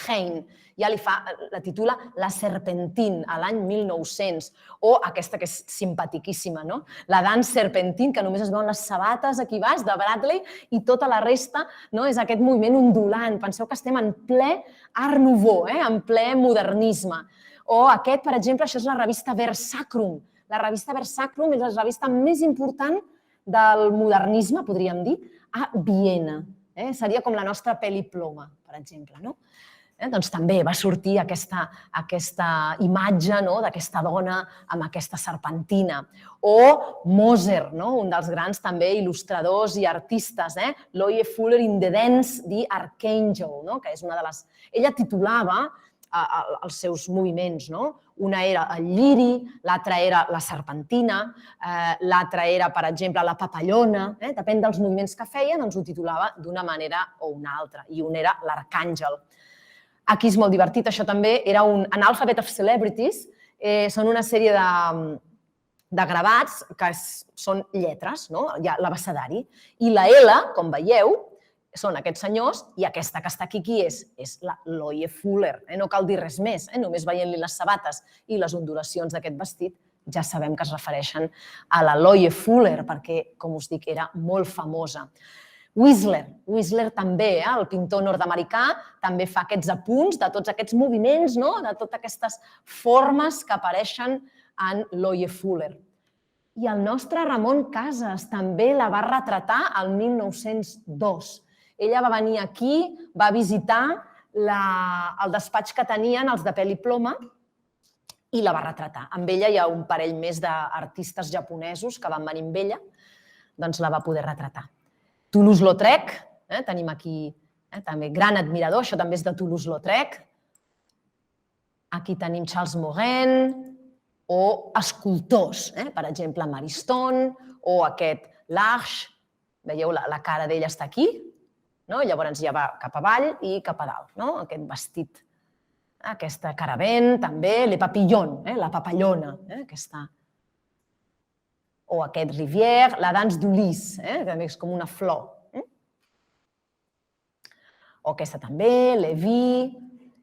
Heine ja la titula La Serpentine, a l'any 1900, o aquesta que és simpaticíssima, la Danse Serpentine, que només es veuen les sabates aquí baix de Bradley i tota la resta és aquest moviment ondulant. Penseu que estem en ple Art Nouveau, en ple modernisme. O aquest, per exemple, això és la revista Versacrum. La revista Versacrum és la revista més important del modernisme, podríem dir, a Viena. Seria com la nostra Peliploma, per exemple, doncs també va sortir aquesta imatge d'aquesta dona amb aquesta serpentina. O Moser, un dels grans també il·lustradors i artistes, l'Oye Fuller in the Dance the Archangel, que és una de les... Ella titulava els seus moviments. Una era el lliri, l'altra era la serpentina, l'altra era, per exemple, la papallona. Depèn dels moviments que feia, doncs ho titulava d'una manera o una altra. I un era l'arcàngel. Aquí és molt divertit, això també era un Alphabet of Celebrities, són una sèrie de gravats que són lletres, hi ha l'abecedari, i la L, com veieu, són aquests senyors, i aquesta que està aquí, qui és? És l'Oye Fuller, no cal dir res més, només veient-li les sabates i les ondulacions d'aquest vestit, ja sabem que es refereixen a la l'Oye Fuller, perquè, com us dic, era molt famosa. Whistler també, el pintor nord-americà, també fa aquests apunts de tots aquests moviments, de totes aquestes formes que apareixen en l'Oye Fuller. I el nostre Ramon Casas també la va retratar el 1902. Ella va venir aquí, va visitar el despatx que tenien els de pèl i ploma i la va retratar. Amb ella hi ha un parell més d'artistes japonesos que van venir amb ella, doncs la va poder retratar. Toulouse-Lautrec, tenim aquí també gran admirador, això també és de Toulouse-Lautrec. Aquí tenim Charles Morin o escultors, per exemple, Mariston o aquest L'Arche. Veieu, la cara d'ella està aquí, llavors ja va cap avall i cap a dalt, aquest vestit. Aquesta Caravent, també, Le Papillon, la papallona, aquesta. O aquest Rivière, la danse d'Ulysse, també és com una flor. O aquesta també, Lévy.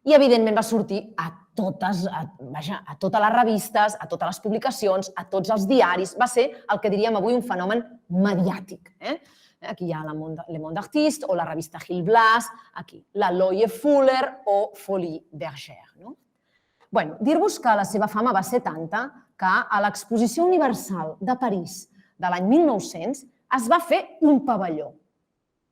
I, evidentment, va sortir a totes les revistes, a totes les publicacions, a tots els diaris. Va ser el que diríem avui un fenomen mediàtic. Aquí hi ha Le Monde Artiste o la revista Gil Blas, aquí la Loie Fuller o Folie Bergère. Dir-vos que la seva fama va ser tanta que a l'Exposició Universal de París de l'any 1900 es va fer un pavelló,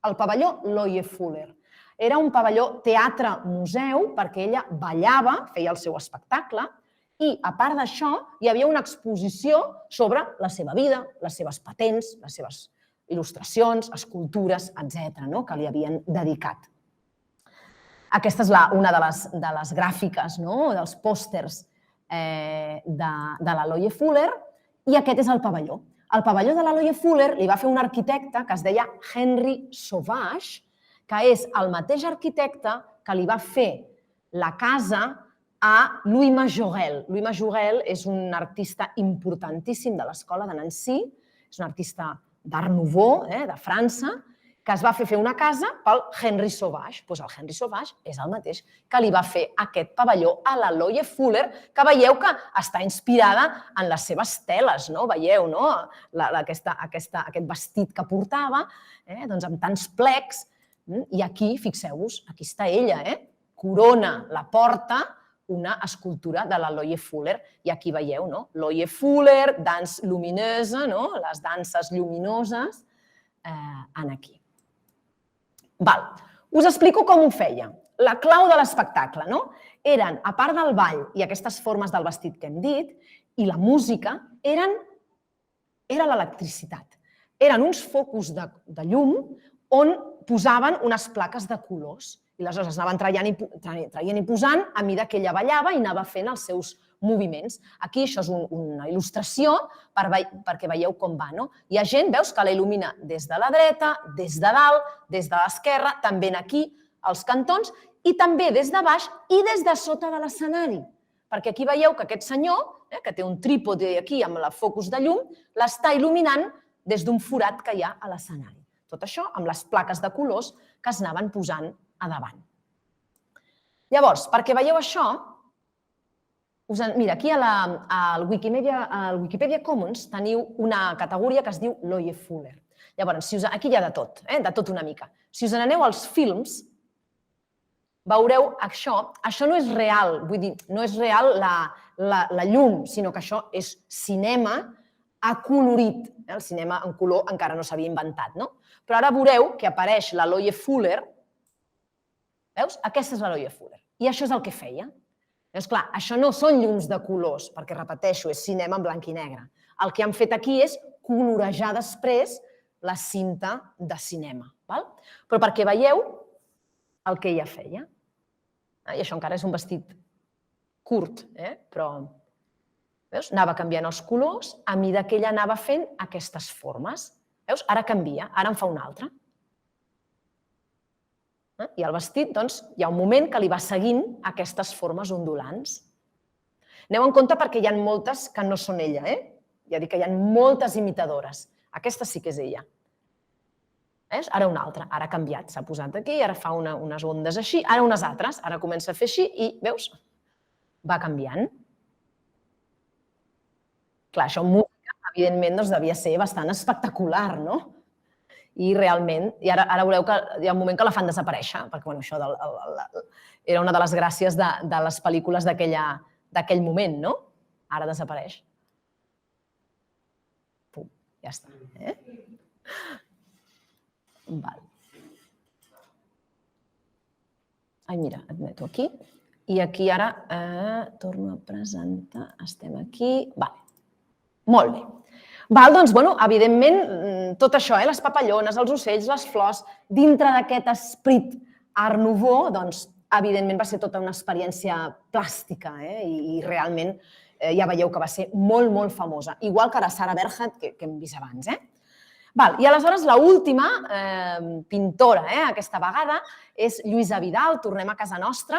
el pavelló Loie Fuller. Era un pavelló teatre-museu perquè ella ballava, feia el seu espectacle i, a part d'això, hi havia una exposició sobre la seva vida, les seves patents, les seves il·lustracions, escultures, etc., que li havien dedicat. Aquesta és una de les gràfiques, dels pòsters de la Loie Fuller i aquest és el pavelló. El pavelló de la Loie Fuller li va fer un arquitecte que es deia Henri Sauvage, que és el mateix arquitecte que li va fer la casa a Louis Majorelle. Louis Majorelle és un artista importantíssim de l'escola de Nancy, és un artista d'Art Nouveau, de França, que es va fer una casa pel Henri Sauvage. Doncs el Henri Sauvage és el mateix que li va fer aquest pavelló a la Loie Fuller, que veieu que està inspirada en les seves teles, veieu, aquest vestit que portava, amb tants plecs. I aquí, fixeu-vos, aquí està ella, corona la porta una escultura de la Loie Fuller. I aquí veieu, Loie Fuller, danse lumineuse, les danses lluminoses, aquí. Us explico com ho feia. La clau de l'espectacle eren, a part del ball i aquestes formes del vestit que hem dit, i la música, era l'electricitat. Eren uns focus de llum on posaven unes plaques de colors i aleshores es anaven traient i posant a mesura que ella ballava i anava fent els seus moviments. Aquí això és una il·lustració perquè veieu com va. Hi ha gent, veus, que la il·lumina des de la dreta, des de dalt, des de l'esquerra, també aquí, als cantons, i també des de baix i des de sota de l'escenari. Perquè aquí veieu que aquest senyor, que té un trípode aquí amb el focus de llum, l'està il·luminant des d'un forat que hi ha a l'escenari. Tot això amb les plaques de colors que es anaven posant a davant. Llavors, perquè veieu això, mira, aquí al Wikimedia Commons teniu una categoria que es diu Loie Fuller. Llavors, aquí hi ha de tot una mica. Si us n'aneu als films, veureu això. Això no és real, vull dir, no és real la llum, sinó que això és cinema acolorit. El cinema en color encara no s'havia inventat, no? Però ara veureu que apareix la Loie Fuller. Veus? Aquesta és la Loie Fuller. I això és el que feia. Llavors, clar, això no són llums de colors, perquè, repeteixo, és cinema en blanc i negre. El que han fet aquí és colorejar després la cinta de cinema. Però perquè veieu el que ella feia. I això encara és un vestit curt, però veus? Anava canviant els colors a mesura que ella anava fent aquestes formes. Veus? Ara canvia, ara en fa una altra. I el vestit, doncs, hi ha un moment que li va seguint aquestes formes ondulants. Aneu en compte perquè hi ha moltes que no són ella, Ja dic que hi ha moltes imitadores. Aquesta sí que és ella. Veus? Ara una altra, ara ha canviat, s'ha posat aquí, ara fa unes ondes així, ara unes altres, ara comença a fer així i, veus, va canviant. Clar, això en música, evidentment, devia ser bastant espectacular, no? I realment, i ara veureu que hi ha un moment que la fan desaparèixer, perquè això era una de les gràcies de les pel·lícules d'aquell moment, no? Ara desapareix. Ja està. Val. Ai, mira, et meto aquí. I aquí ara torno a presentar. Estem aquí. Vale. Molt bé. Val, doncs, bueno, evidentment, tot això, les papallones, els ocells, les flors, dintre d'aquest esperit Art Nouveau, doncs, evidentment va ser tota una experiència plàstica i realment ja veieu que va ser molt, molt famosa. Igual que la Sarah Bernhardt, que hem vist abans. I aleshores l'última pintora aquesta vegada és Lluïsa Vidal, tornem a casa nostra.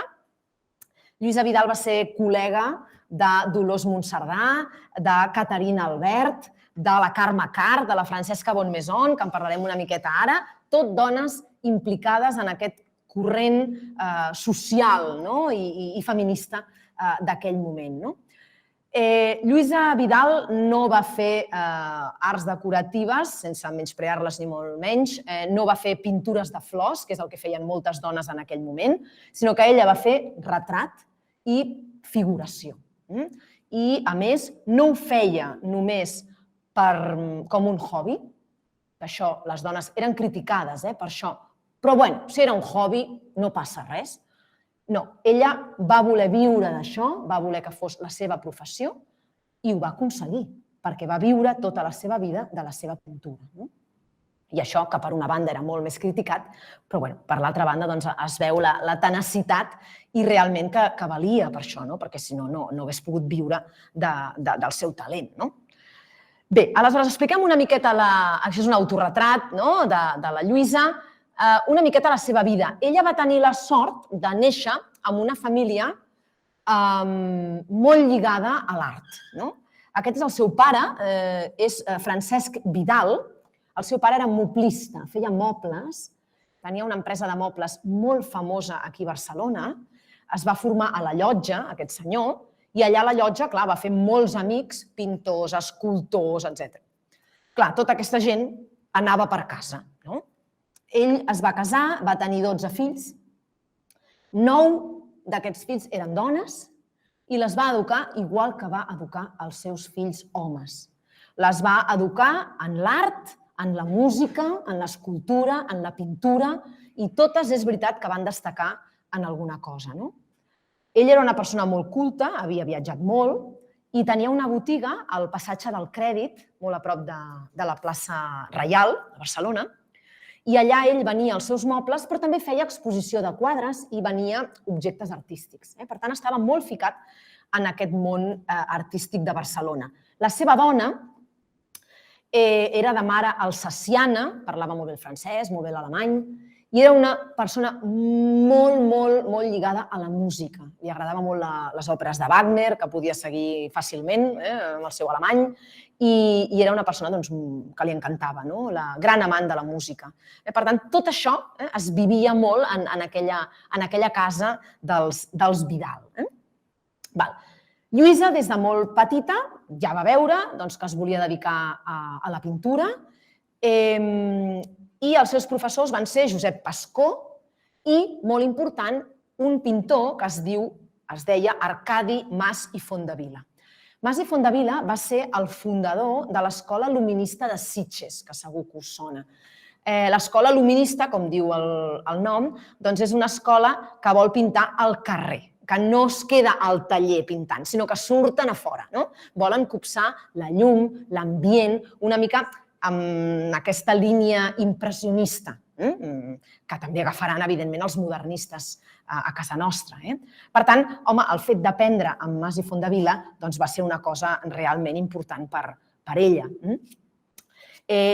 Lluïsa Vidal va ser col·lega de Dolors Monserdà, de Caterina Albert, de la Carme Cart, de la Francesca Bonmaison, que en parlarem una miqueta ara, tot dones implicades en aquest corrent social i feminista d'aquell moment. Lluïsa Vidal no va fer arts decoratives, sense menysprear-les ni molt menys, no va fer pintures de flors, que és el que feien moltes dones en aquell moment, sinó que ella va fer retrat i figuració. I, a més, no ho feia només com un hobby, per això les dones eren criticades per això, però bueno, si era un hobby no passa res. No, ella va voler viure d'això, va voler que fos la seva professió i ho va aconseguir, perquè va viure tota la seva vida de la seva pintura. I això, que per una banda era molt més criticat, però per l'altra banda es veu la tenacitat i realment que valia per això, perquè si no, no hagués pogut viure del seu talent. Bé, aleshores expliquem una miqueta, això és un autorretrat de la Lluïsa, una miqueta la seva vida. Ella va tenir la sort de néixer en una família molt lligada a l'art. Aquest és el seu pare, és Francesc Vidal. El seu pare era moblista, feia mobles, tenia una empresa de mobles molt famosa aquí a Barcelona, es va formar a la Llotja, aquest senyor, i allà a la Llotja, clar, va fer molts amics, pintors, escultors, etc. Clar, tota aquesta gent anava per casa. Ell es va casar, va tenir 12 fills, 9 d'aquests fills eren dones i les va educar igual que va educar els seus fills homes. Les va educar en l'art, en la música, en l'escultura, en la pintura i totes és veritat que van destacar en alguna cosa. Ell era una persona molt culta, havia viatjat molt i tenia una botiga al passatge del Crèdit, molt a prop de la plaça Reial de Barcelona, i allà ell venia els seus mobles, però també feia exposició de quadres i venia objectes artístics. Per tant, estava molt ficat en aquest món artístic de Barcelona. La seva dona era de mare alsaciana, parlava molt bé el francès, molt bé l'alemany, i era una persona molt, molt, molt lligada a la música. Li agradaven molt les òperes de Wagner, que podia seguir fàcilment amb el seu alemany, i era una persona que li encantava, la gran amant de la música. Per tant, tot això es vivia molt en aquella casa dels Vidal. Lluïsa, des de molt petita, ja va veure que es volia dedicar a la pintura i els seus professors van ser Josep Pascó i, molt important, un pintor que es deia Arcadi Mas i Fondevila. Mas i Fondevila va ser el fundador de l'Escola Luminista de Sitges, que segur que us sona. L'escola luminista, com diu el nom, és una escola que vol pintar al carrer, que no es queda al taller pintant, sinó que surten a fora. Volen copsar la llum, l'ambient, una mica amb aquesta línia impressionista, que també agafaran, evidentment, els modernistes a casa nostra. Per tant, home, el fet d'aprendre amb Mas i Fondevila va ser una cosa realment important per ella.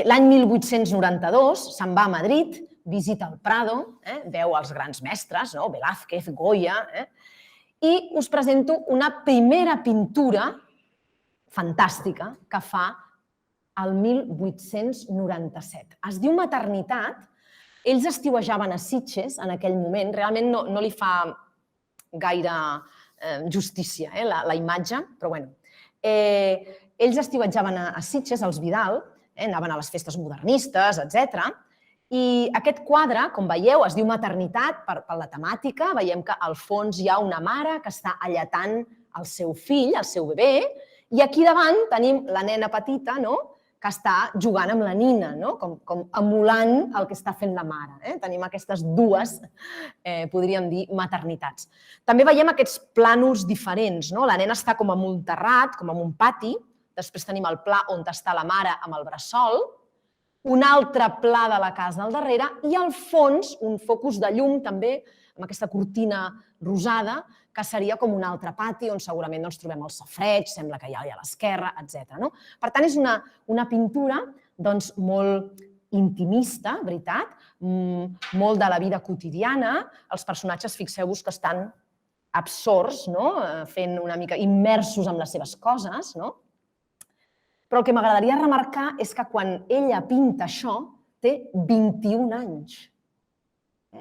L'any 1892 se'n va a Madrid, visita el Prado, veu els grans mestres, Velázquez, Goya, i us presento una primera pintura fantàstica que fa el 1897. Es diu Maternitat. Ells estiuejaven a Sitges en aquell moment. Realment no li fa gaire justícia la imatge, però bé. Ells estiuejaven a Sitges, els Vidal, anaven a les festes modernistes, etc. I aquest quadre, com veieu, es diu Maternitat per la temàtica. Veiem que al fons hi ha una mare que està alletant el seu fill, el seu bebè, i aquí davant tenim la nena petita, que està jugant amb la nina, no? Com emulant el que està fent la mare. Tenim aquestes dues, podríem dir, maternitats. També veiem aquests plànols diferents. La nena està com en un terrat, com en un pati. Després tenim el pla on està la mare amb el bressol, un altre pla de la casa al darrere i al fons un focus de llum també amb aquesta cortina rosada que seria com un altre pati on segurament trobem el safareig, sembla que hi ha a l'esquerra, etc. Per tant, és una pintura molt intimista, veritat, molt de la vida quotidiana. Els personatges, fixeu-vos que estan absorts, fent una mica immersos en les seves coses, però el que m'agradaria remarcar és que quan ella pinta això té 21 anys.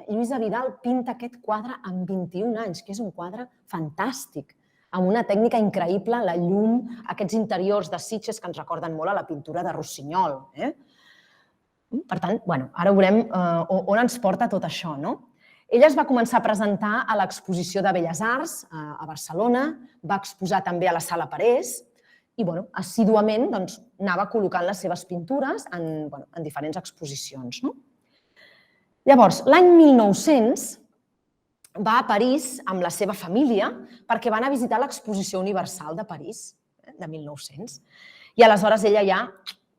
Lluïsa Vidal pinta aquest quadre amb 21 anys, que és un quadre fantàstic, amb una tècnica increïble, la llum, aquests interiors de Sitges que ens recorden molt a la pintura de Rossinyol. Per tant, ara veurem on ens porta tot això. Ella es va començar a presentar a l'Exposició de Belles Arts a Barcelona, va exposar també a la Sala Parés i assíduament anava col·locant les seves pintures en diferents exposicions. Llavors, l'any 1900 va a París amb la seva família perquè van a visitar l'Exposició Universal de París, de 1900. I aleshores ella ja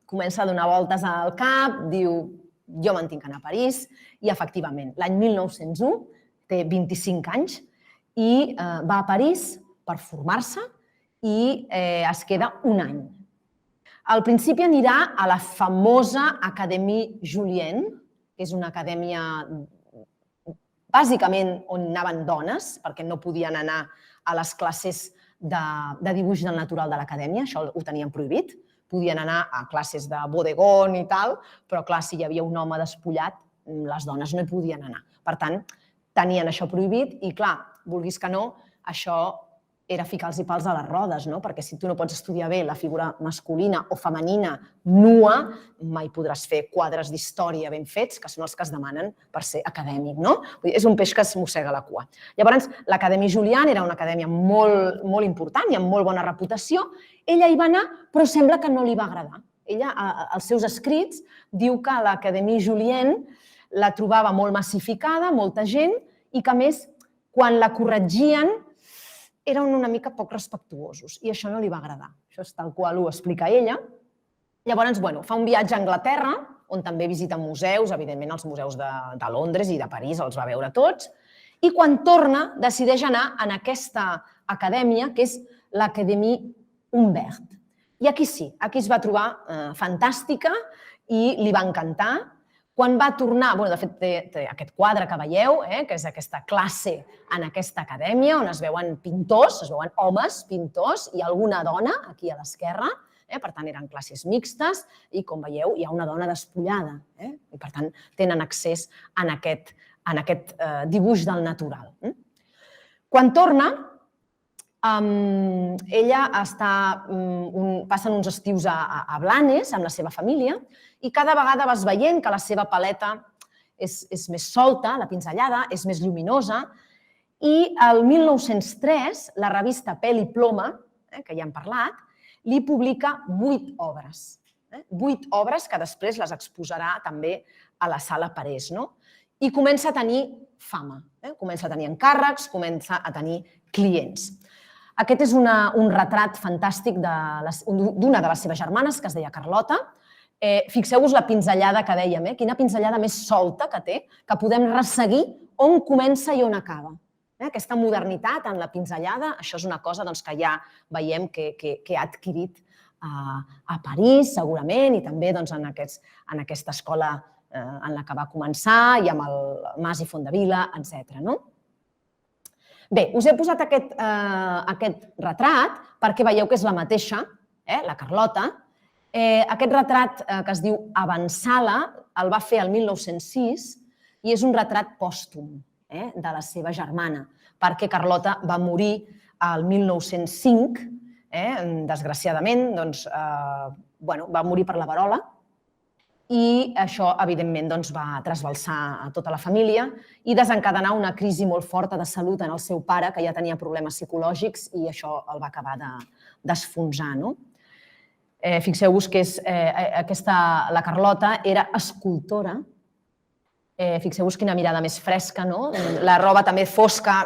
comença a donar voltes al cap, diu, jo me'n tinc d'anar a París, i efectivament, l'any 1901, té 25 anys, i va a París per formar-se i es queda un any. Al principi anirà a la famosa Académie Julian, que és una acadèmia bàsicament on anaven dones, perquè no podien anar a les classes de dibuix del natural de l'acadèmia, això ho tenien prohibit. Podien anar a classes de bodegón i tal, però clar, si hi havia un home despullat, les dones no hi podien anar. Per tant, tenien això prohibit i clar, vulguis que no, això era ficar-los pals a les rodes, perquè si tu no pots estudiar bé la figura masculina o femenina nua, mai podràs fer quadres d'història ben fets, que són els que es demanen per ser acadèmic. És un peix que es mossega la cua. Llavors, l'Acadèmia Julian era una acadèmia molt important i amb molt bona reputació. Ella hi va anar, però sembla que no li va agradar. Ella, als seus escrits, diu que l'Acadèmia Julian la trobava molt massificada, molta gent, i que a més, quan la corregien, eren una mica poc respectuosos i això no li va agradar. Això és tal qual ho explica ella. Llavors, fa un viatge a Anglaterra, on també visita museus, evidentment els museus de Londres i de París els va veure tots, i quan torna decideix anar en aquesta acadèmia, que és l'Académie Humbert. I aquí sí, aquí es va trobar fantàstica i li va encantar. Quan va tornar, de fet té aquest quadre que veieu, que és aquesta classe en aquesta acadèmia, on es veuen pintors, es veuen homes pintors i alguna dona aquí a l'esquerra, per tant eren classes mixtes i com veieu hi ha una dona despullada i per tant tenen accés en aquest dibuix del natural. Quan torna, ella passen uns estius a Blanes amb la seva família i cada vegada vas veient que la seva paleta és més solta, la pinzellada, és més lluminosa i el 1903 la revista Pèl i Ploma, que ja hem parlat, li publica 8 obres. 8 obres que després les exposarà també a la Sala Parés. I comença a tenir fama, comença a tenir encàrrecs, comença a tenir clients. Aquest és un retrat fantàstic d'una de les seves germanes, que es deia Carlota. Fixeu-vos la pinzellada que dèiem, quina pinzellada més solta que té, que podem resseguir on comença i on acaba. Aquesta modernitat en la pinzellada, això és una cosa que ja veiem que ha adquirit a París, segurament, i també en aquesta escola en la que va començar i amb el Mas i Fondevila, etc. Bé, us he posat aquest retrat perquè veieu que és la mateixa, la Carlota. Aquest retrat que es diu Avançala el va fer el 1906 i és un retrat pòstum de la seva germana, perquè Carlota va morir el 1905, desgraciadament, va morir per la verola i això, evidentment, va trasbalsar a tota la família i desencadenar una crisi molt forta de salut en el seu pare, que ja tenia problemes psicològics i això el va acabar d'esfonsar. Fixeu-vos que la Carlota era escultora. Fixeu-vos quina mirada més fresca, no? La roba també fosca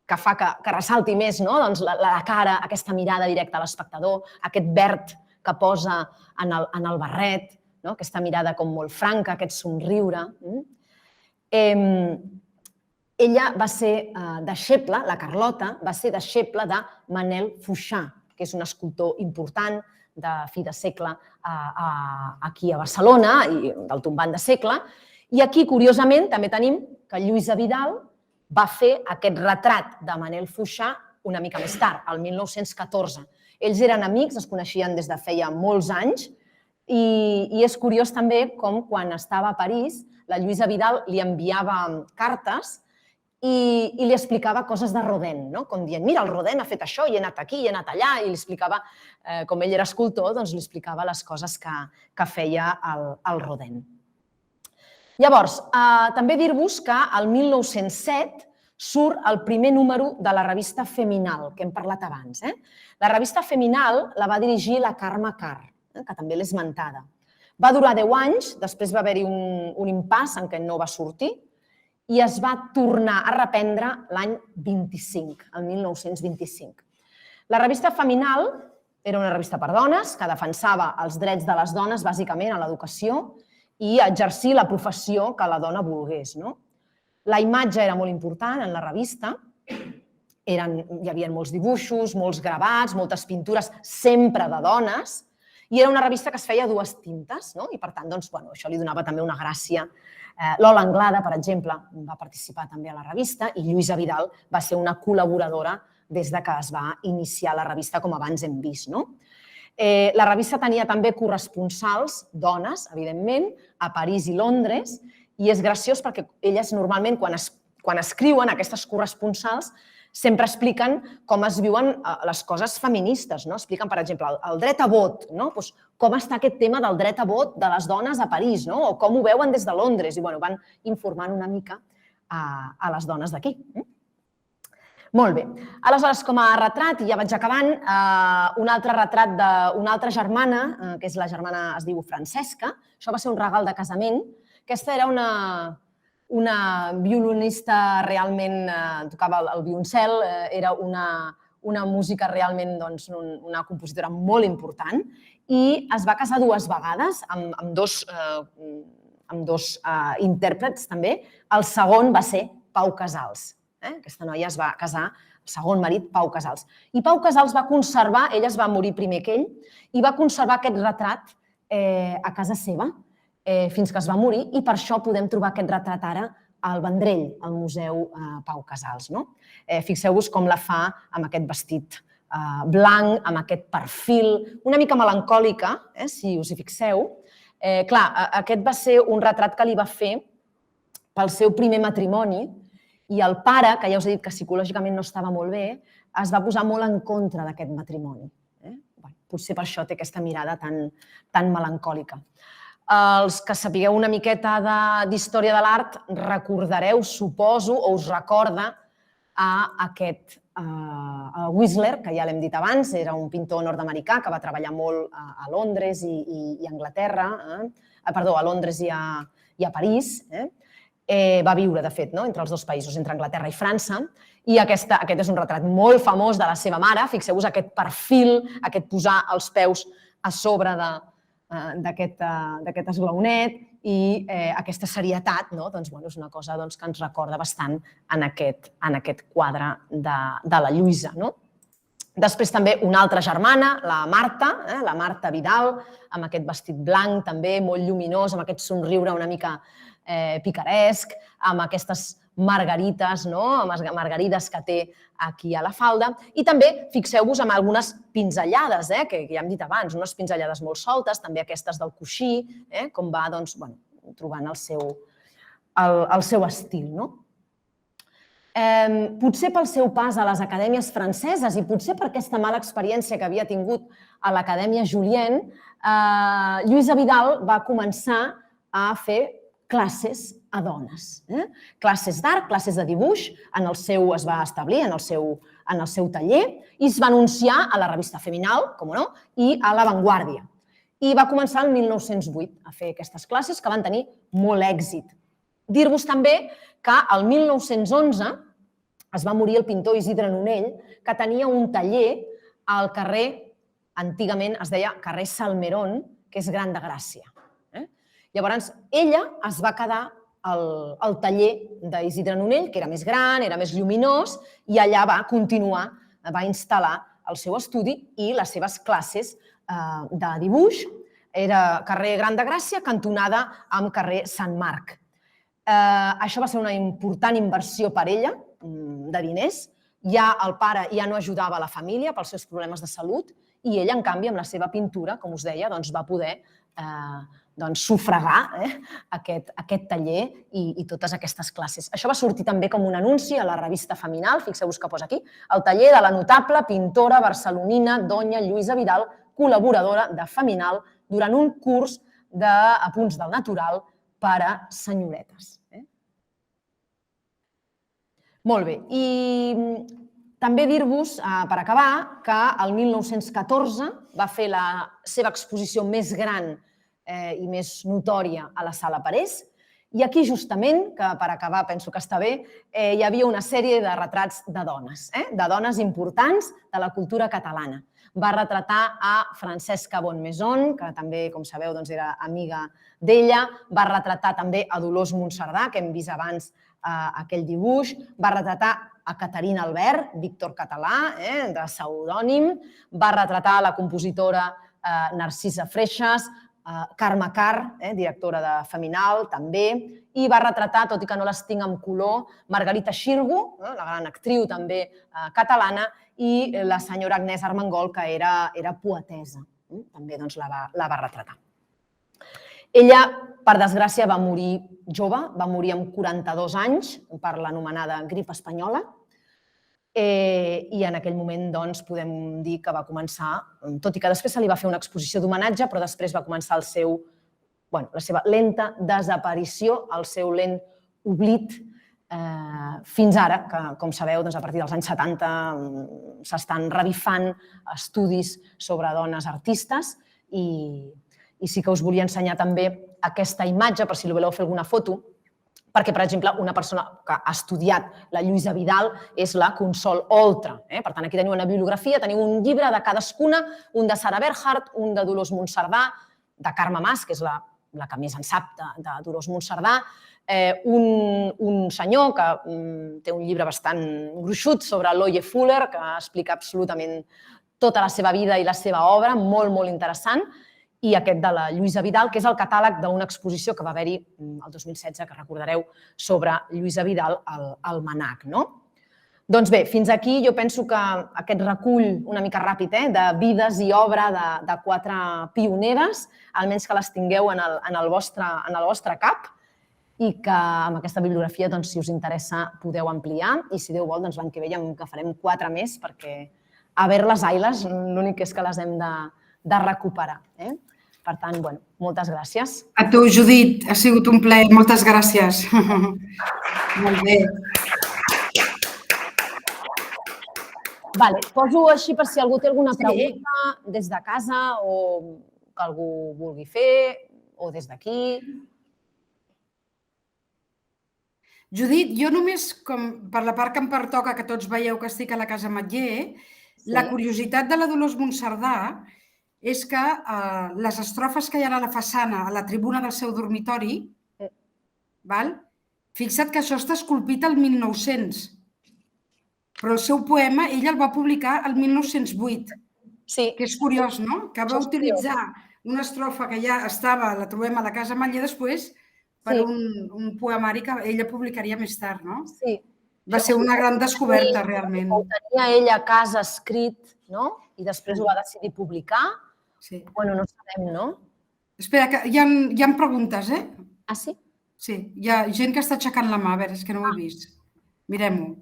que fa que ressalti més, no? Doncs la cara, aquesta mirada directa a l'espectador, aquest verd que posa en el barret, no? Aquesta mirada com molt franca, aquest somriure. Ella va ser deixeble, la Carlota, va ser deixeble de Manel Foixà, que és un escultor important de fi de segle aquí a Barcelona i del tombant de segle. I aquí, curiosament, també tenim que Lluïsa Vidal va fer aquest retrat de Manel Foixà una mica més tard, el 1914. Ells eren amics, es coneixien des de feia molts anys i és curiós també com quan estava a París la Lluïsa Vidal li enviava cartes i li explicava coses de Rodin, com dient, mira, el Rodin ha fet això, i he anat aquí, i he anat allà, i li explicava, com ell era escultor, doncs li explicava les coses que feia el Rodin. Llavors, també dir-vos que el 1907 surt el primer número de la revista Feminal, que hem parlat abans. La revista Feminal la va dirigir la Carme Carr, que també l'he esmentada. Va durar 10 anys, després va haver-hi un impàs en què no va sortir, i es va tornar a reprendre l'any 25, el 1925. La revista Feminal era una revista per dones que defensava els drets de les dones, bàsicament, a l'educació i a exercir la professió que la dona volgués. La imatge era molt important en la revista, hi havia molts dibuixos, molts gravats, moltes pintures, sempre de dones, i era una revista que es feia a dues tintes, i per tant, això li donava també una gràcia. Lola Anglada, per exemple, va participar també a la revista i Lluïsa Vidal va ser una col·laboradora des que es va iniciar la revista, com abans hem vist. La revista tenia també corresponsals, dones, evidentment, a París i Londres, i és graciós perquè elles normalment, quan escriuen aquestes corresponsals, sempre expliquen com es viuen les coses feministes. Expliquen, per exemple, el dret a vot, com està aquest tema del dret a vot de les dones a París, o com ho veuen des de Londres, i van informant una mica a les dones d'aquí. Molt bé. Aleshores, com a retrat, i ja vaig acabant, un altre retrat d'una altra germana, que és la germana, es diu Francesca. Això va ser un regal de casament. Aquesta era una violinista, realment tocava el violoncel, era una música realment, una compositora molt important, i es va casar 2 vegades amb dos intèrprets també. El segon va ser Pau Casals. Aquesta noia es va casar, el segon marit, Pau Casals. I Pau Casals va conservar, ella es va morir primer que ell, i va conservar aquest retrat a casa seva fins que es va morir, i per això podem trobar aquest retrat ara al Vendrell, al Museu Pau Casals. Fixeu-vos com la fa amb aquest vestit blanc, amb aquest perfil, una mica melancòlica, si us hi fixeu. Clar, aquest va ser un retrat que li va fer pel seu primer matrimoni, i el pare, que ja us he dit que psicològicament no estava molt bé, es va posar molt en contra d'aquest matrimoni. Potser per això té aquesta mirada tan melancòlica. Els que sapigueu una miqueta d'història de l'art recordareu, suposo, o us recorda a aquest Whistler, que ja l'hem dit abans, era un pintor nord-americà que va treballar molt a Londres i a Anglaterra, perdó, a Londres i a París. Va viure, de fet, entre els dos països, entre Anglaterra i França, i aquest és un retrat molt famós de la seva mare. Fixeu-vos aquest perfil, aquest posar els peus a sobre d'aquest esglaonet i aquesta serietat, és una cosa que ens recorda bastant en aquest quadre de la Lluïsa. Després també una altra germana, la Marta Vidal, amb aquest vestit blanc també molt lluminós, amb aquest somriure una mica picaresc, amb aquestes margarites, margarides que té aquí a la falda. I també fixeu-vos en algunes pinzellades, que ja hem dit abans, unes pinzellades molt soltes, també aquestes del coixí, com va trobant el seu estil. Potser pel seu pas a les acadèmies franceses i potser per aquesta mala experiència que havia tingut a l'Acadèmia Julian, Lluïsa Vidal va començar a fer classes a dones. Classes d'art, classes de dibuix, es va establir en el seu en el seu taller i es va anunciar a la revista Feminal, com no, i a La Vanguardia. I va començar el 1908 a fer aquestes classes que van tenir molt èxit. Dir-vos també que el 1911 es va morir el pintor Isidre Nonell, que tenia un taller al carrer, antigament es deia carrer Salmerón, que és Gran de Gràcia. Llavors, ella es va quedar al taller d'Isidre Nonell, que era més gran, era més lluminós, i allà va continuar, va instal·lar el seu estudi i les seves classes de dibuix. Era carrer Gran de Gràcia, cantonada amb carrer Sant Marc. Això va ser una important inversió per ella, de diners. Ja el pare ja no ajudava la família pels seus problemes de salut i ella, en canvi, amb la seva pintura, com us deia, va poder sufragar aquest taller i totes aquestes classes. Això va sortir també com un anunci a la revista Feminal, fixeu-vos que posa aquí, el taller de la notable pintora barcelonina Doña Lluïsa Vidal, col·laboradora de Feminal, durant un curs d'apunts del natural per a senyoretes. Molt bé. I també dir-vos, per acabar, que el 1914 va fer la seva exposició més gran i més notòria a la Sala Parés. I aquí, justament, que per acabar penso que està bé, hi havia una sèrie de retrats de dones importants de la cultura catalana. Va retratar a Francesca Bonnemaison, que també, com sabeu, era amiga d'ella. Va retratar també a Dolors Monserdà, que hem vist abans aquell dibuix. Va retratar a Caterina Albert, Víctor Català, de pseudònim. Va retratar la compositora Narcisa Freixas, Carme Carr, directora de Feminal, també. I va retratar, tot i que no les tinc en color, Margarita Xirgu, la gran actriu també catalana, i la senyora Agnès Armengol, que era poetesa. També la va retratar. Ella, per desgràcia, va morir jove, va morir amb 42 anys per l'anomenada grip espanyola i en aquell moment podem dir que va començar, tot i que després se li va fer una exposició d'homenatge, però després va començar la seva lenta desaparició, el seu lent oblit, fins ara, que, com sabeu, a partir dels anys 70 s'estan revifant estudis sobre dones artistes i sí que us volia ensenyar també aquesta imatge, per si li voleu fer alguna foto, perquè, per exemple, una persona que ha estudiat la Lluïsa Vidal és la Consol Oltra. Per tant, aquí teniu una bibliografia, teniu un llibre de cadascuna, un de Sara Bernhardt, un de Dolors Monserdà, de Carme Mas, que és la que més en sap de Dolors Monserdà, un senyor que té un llibre bastant gruixut sobre Loie Fuller, que explica absolutament tota la seva vida i la seva obra, molt, molt interessant, i aquest de la Lluïsa Vidal, que és el catàleg d'una exposició que va haver-hi el 2016, que recordareu, sobre Lluïsa Vidal al Manac. Doncs bé, fins aquí jo penso que aquest recull una mica ràpid de vides i obra de 4 pioneres, almenys que les tingueu en el vostre cap, i que amb aquesta bibliografia, si us interessa, podeu ampliar, i si Déu vol, l'any que ve ja en agafarem 4 més, perquè a ver-les ailes, l'únic és que les hem de recuperar. Per tant, moltes gràcies. A tu, Judit, ha sigut un plaer. Moltes gràcies. Molt bé. Poso així per si algú té alguna pregunta des de casa o que algú vulgui fer, o des d'aquí. Judit, jo només, per la part que em pertoca, que tots veieu que estic a la Casa Ametller, la curiositat de la Dolors Monserdà és que les estrofes que hi ha a la façana, a la tribuna del seu dormitori, fixa't que això està esculpit al 1900, però el seu poema ella el va publicar el 1908, que és curiós, no? Que va utilitzar una estrofa que ja estava, la trobem a la Casa Ametller després, per un poemari que ella publicaria més tard, no? Sí. Va ser una gran descoberta, realment. Ho tenia ella a casa escrit, no? I després ho va decidir publicar. Bueno, no sabem, no? Espera, que hi ha preguntes, Ah, sí? Sí, hi ha gent que està aixecant la mà, a veure, és que no ho he vist. Mirem-ho.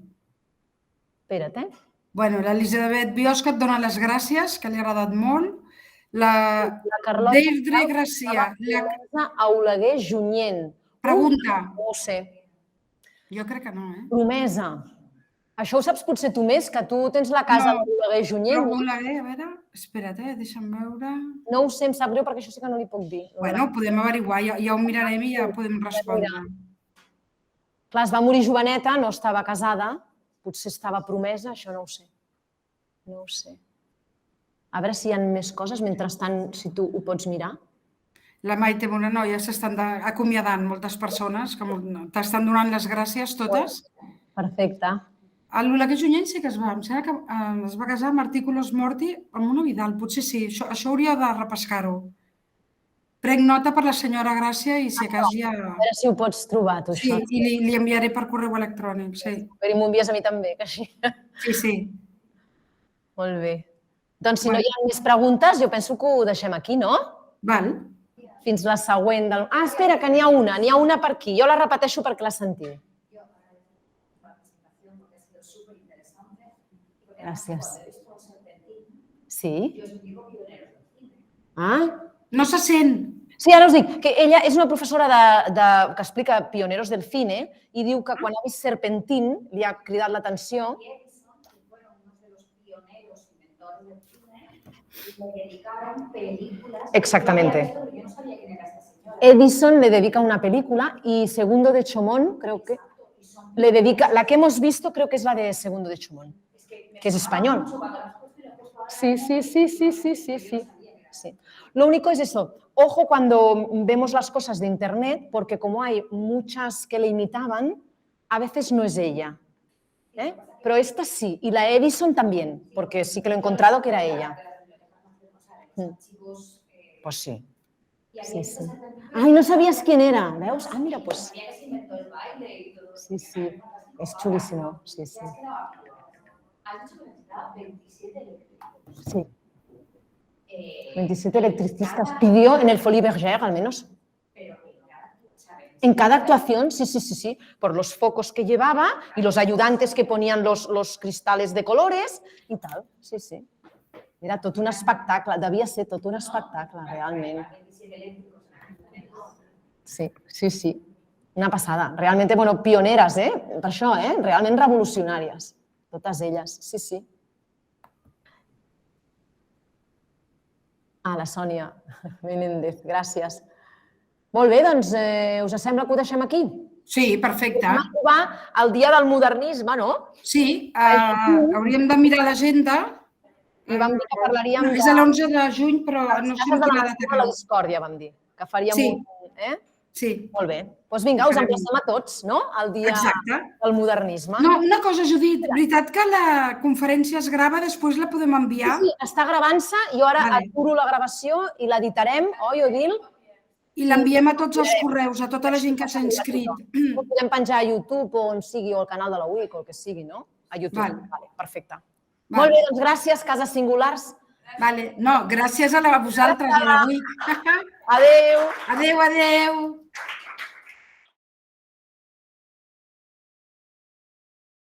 Espera't, Bueno, l'Elisabet Biosca et dona les gràcies, que li ha agradat molt. La Deirdre Gracia. La Oleguer Junyent. Pregunta. No ho sé. Jo crec que no, Promesa. Això ho saps potser tu més, que tu tens la casa No, de l'Oleguer Junyent. Però Oleguer, a veure, espera't, deixa'm veure. No ho sé, em sap greu perquè això sí que no li puc dir. Bueno, ho podem averiguar, ja ho mirarem i ja podem respondre. Clar, es va morir joveneta, no estava casada, potser estava promesa, això no ho sé. No ho sé. A veure si hi ha més coses, mentrestant, si tu ho pots mirar. La Maite Moreno ja s'estan acomiadant moltes persones, que t'estan donant les gràcies totes. Perfecte. L'Oleguer Junyent sí que em sembla que es va casar amb Artículos Morti amb una Vidal, potser sí, això hauria de repescar-ho. Prenc nota per la senyora Gràcia i si a cas ja... A veure si ho pots trobar, tu, Sí, això. i li enviaré per correu electrònic, sí. Però m'ho envies a mi també, que així. Sí, sí. Molt bé. Doncs si no hi ha més preguntes, jo penso que ho deixem aquí, no? Val. Fins la següent. Espera, que n'hi ha una per aquí. Jo la repeteixo perquè la sentiu. Gràcies. Sí? Ah? No se sent. Sí, ara us dic que ella és una professora que explica Pioneros del Cine i diu que quan ha vist Serpentín li ha cridat l'atenció. Exactamente. Edison le dedica una película y Segundo de Chomón, creo que le dedica, la que hemos visto creo que es la de Segundo de Chomón, que es español. Sí. Lo único es eso, ojo cuando vemos las cosas de internet, porque como hay muchas que le imitaban, a veces no es ella. Pero esta sí, y la Edison también, porque sí que lo he encontrado que era ella. Pues sí. Sí. Ay, no sabías quién era, ¿veus? Ah, mira, pues... Sí. Es chulísimo, sí. Sí. 27 electricistas pidió en el Folies Bergère, al menos. En cada actuación, sí, por los focos que llevaba y los ayudantes que ponían los cristales de colores y tal, sí. Era tot un espectacle, devia ser tot un espectacle, realment. Sí. Una passada. Realment, bueno, pioneres, per això, realment revolucionàries. Totes elles, sí. La Sònia Menéndez, gràcies. Molt bé, doncs us sembla que ho deixem aquí? Sí, perfecte. Vam trobar el dia del modernisme, no? Sí, hauríem de mirar l'agenda. I vam dir que parlaríem És l'11 de juny, però no sé quina data de la discòrdia, vam dir, que faríem un... Sí. Molt bé. Doncs vinga, us emplacem a tots, no? El dia del modernisme. No, una cosa, Judit, veritat que la conferència es grava, després la podem enviar? Sí, està gravant-se, jo ara aturo la gravació i l'editarem, oi, Odil? I l'enviem a tots els correus, a tota la gent que s'ha inscrit. Ho podem penjar a YouTube o on sigui, o al canal de la UIC, o el que sigui, no? A YouTube. Vale, perfecte. Molt bé, doncs gràcies, Cases Singulars. No, gràcies a vosaltres, a la UIC. Adéu. Adéu.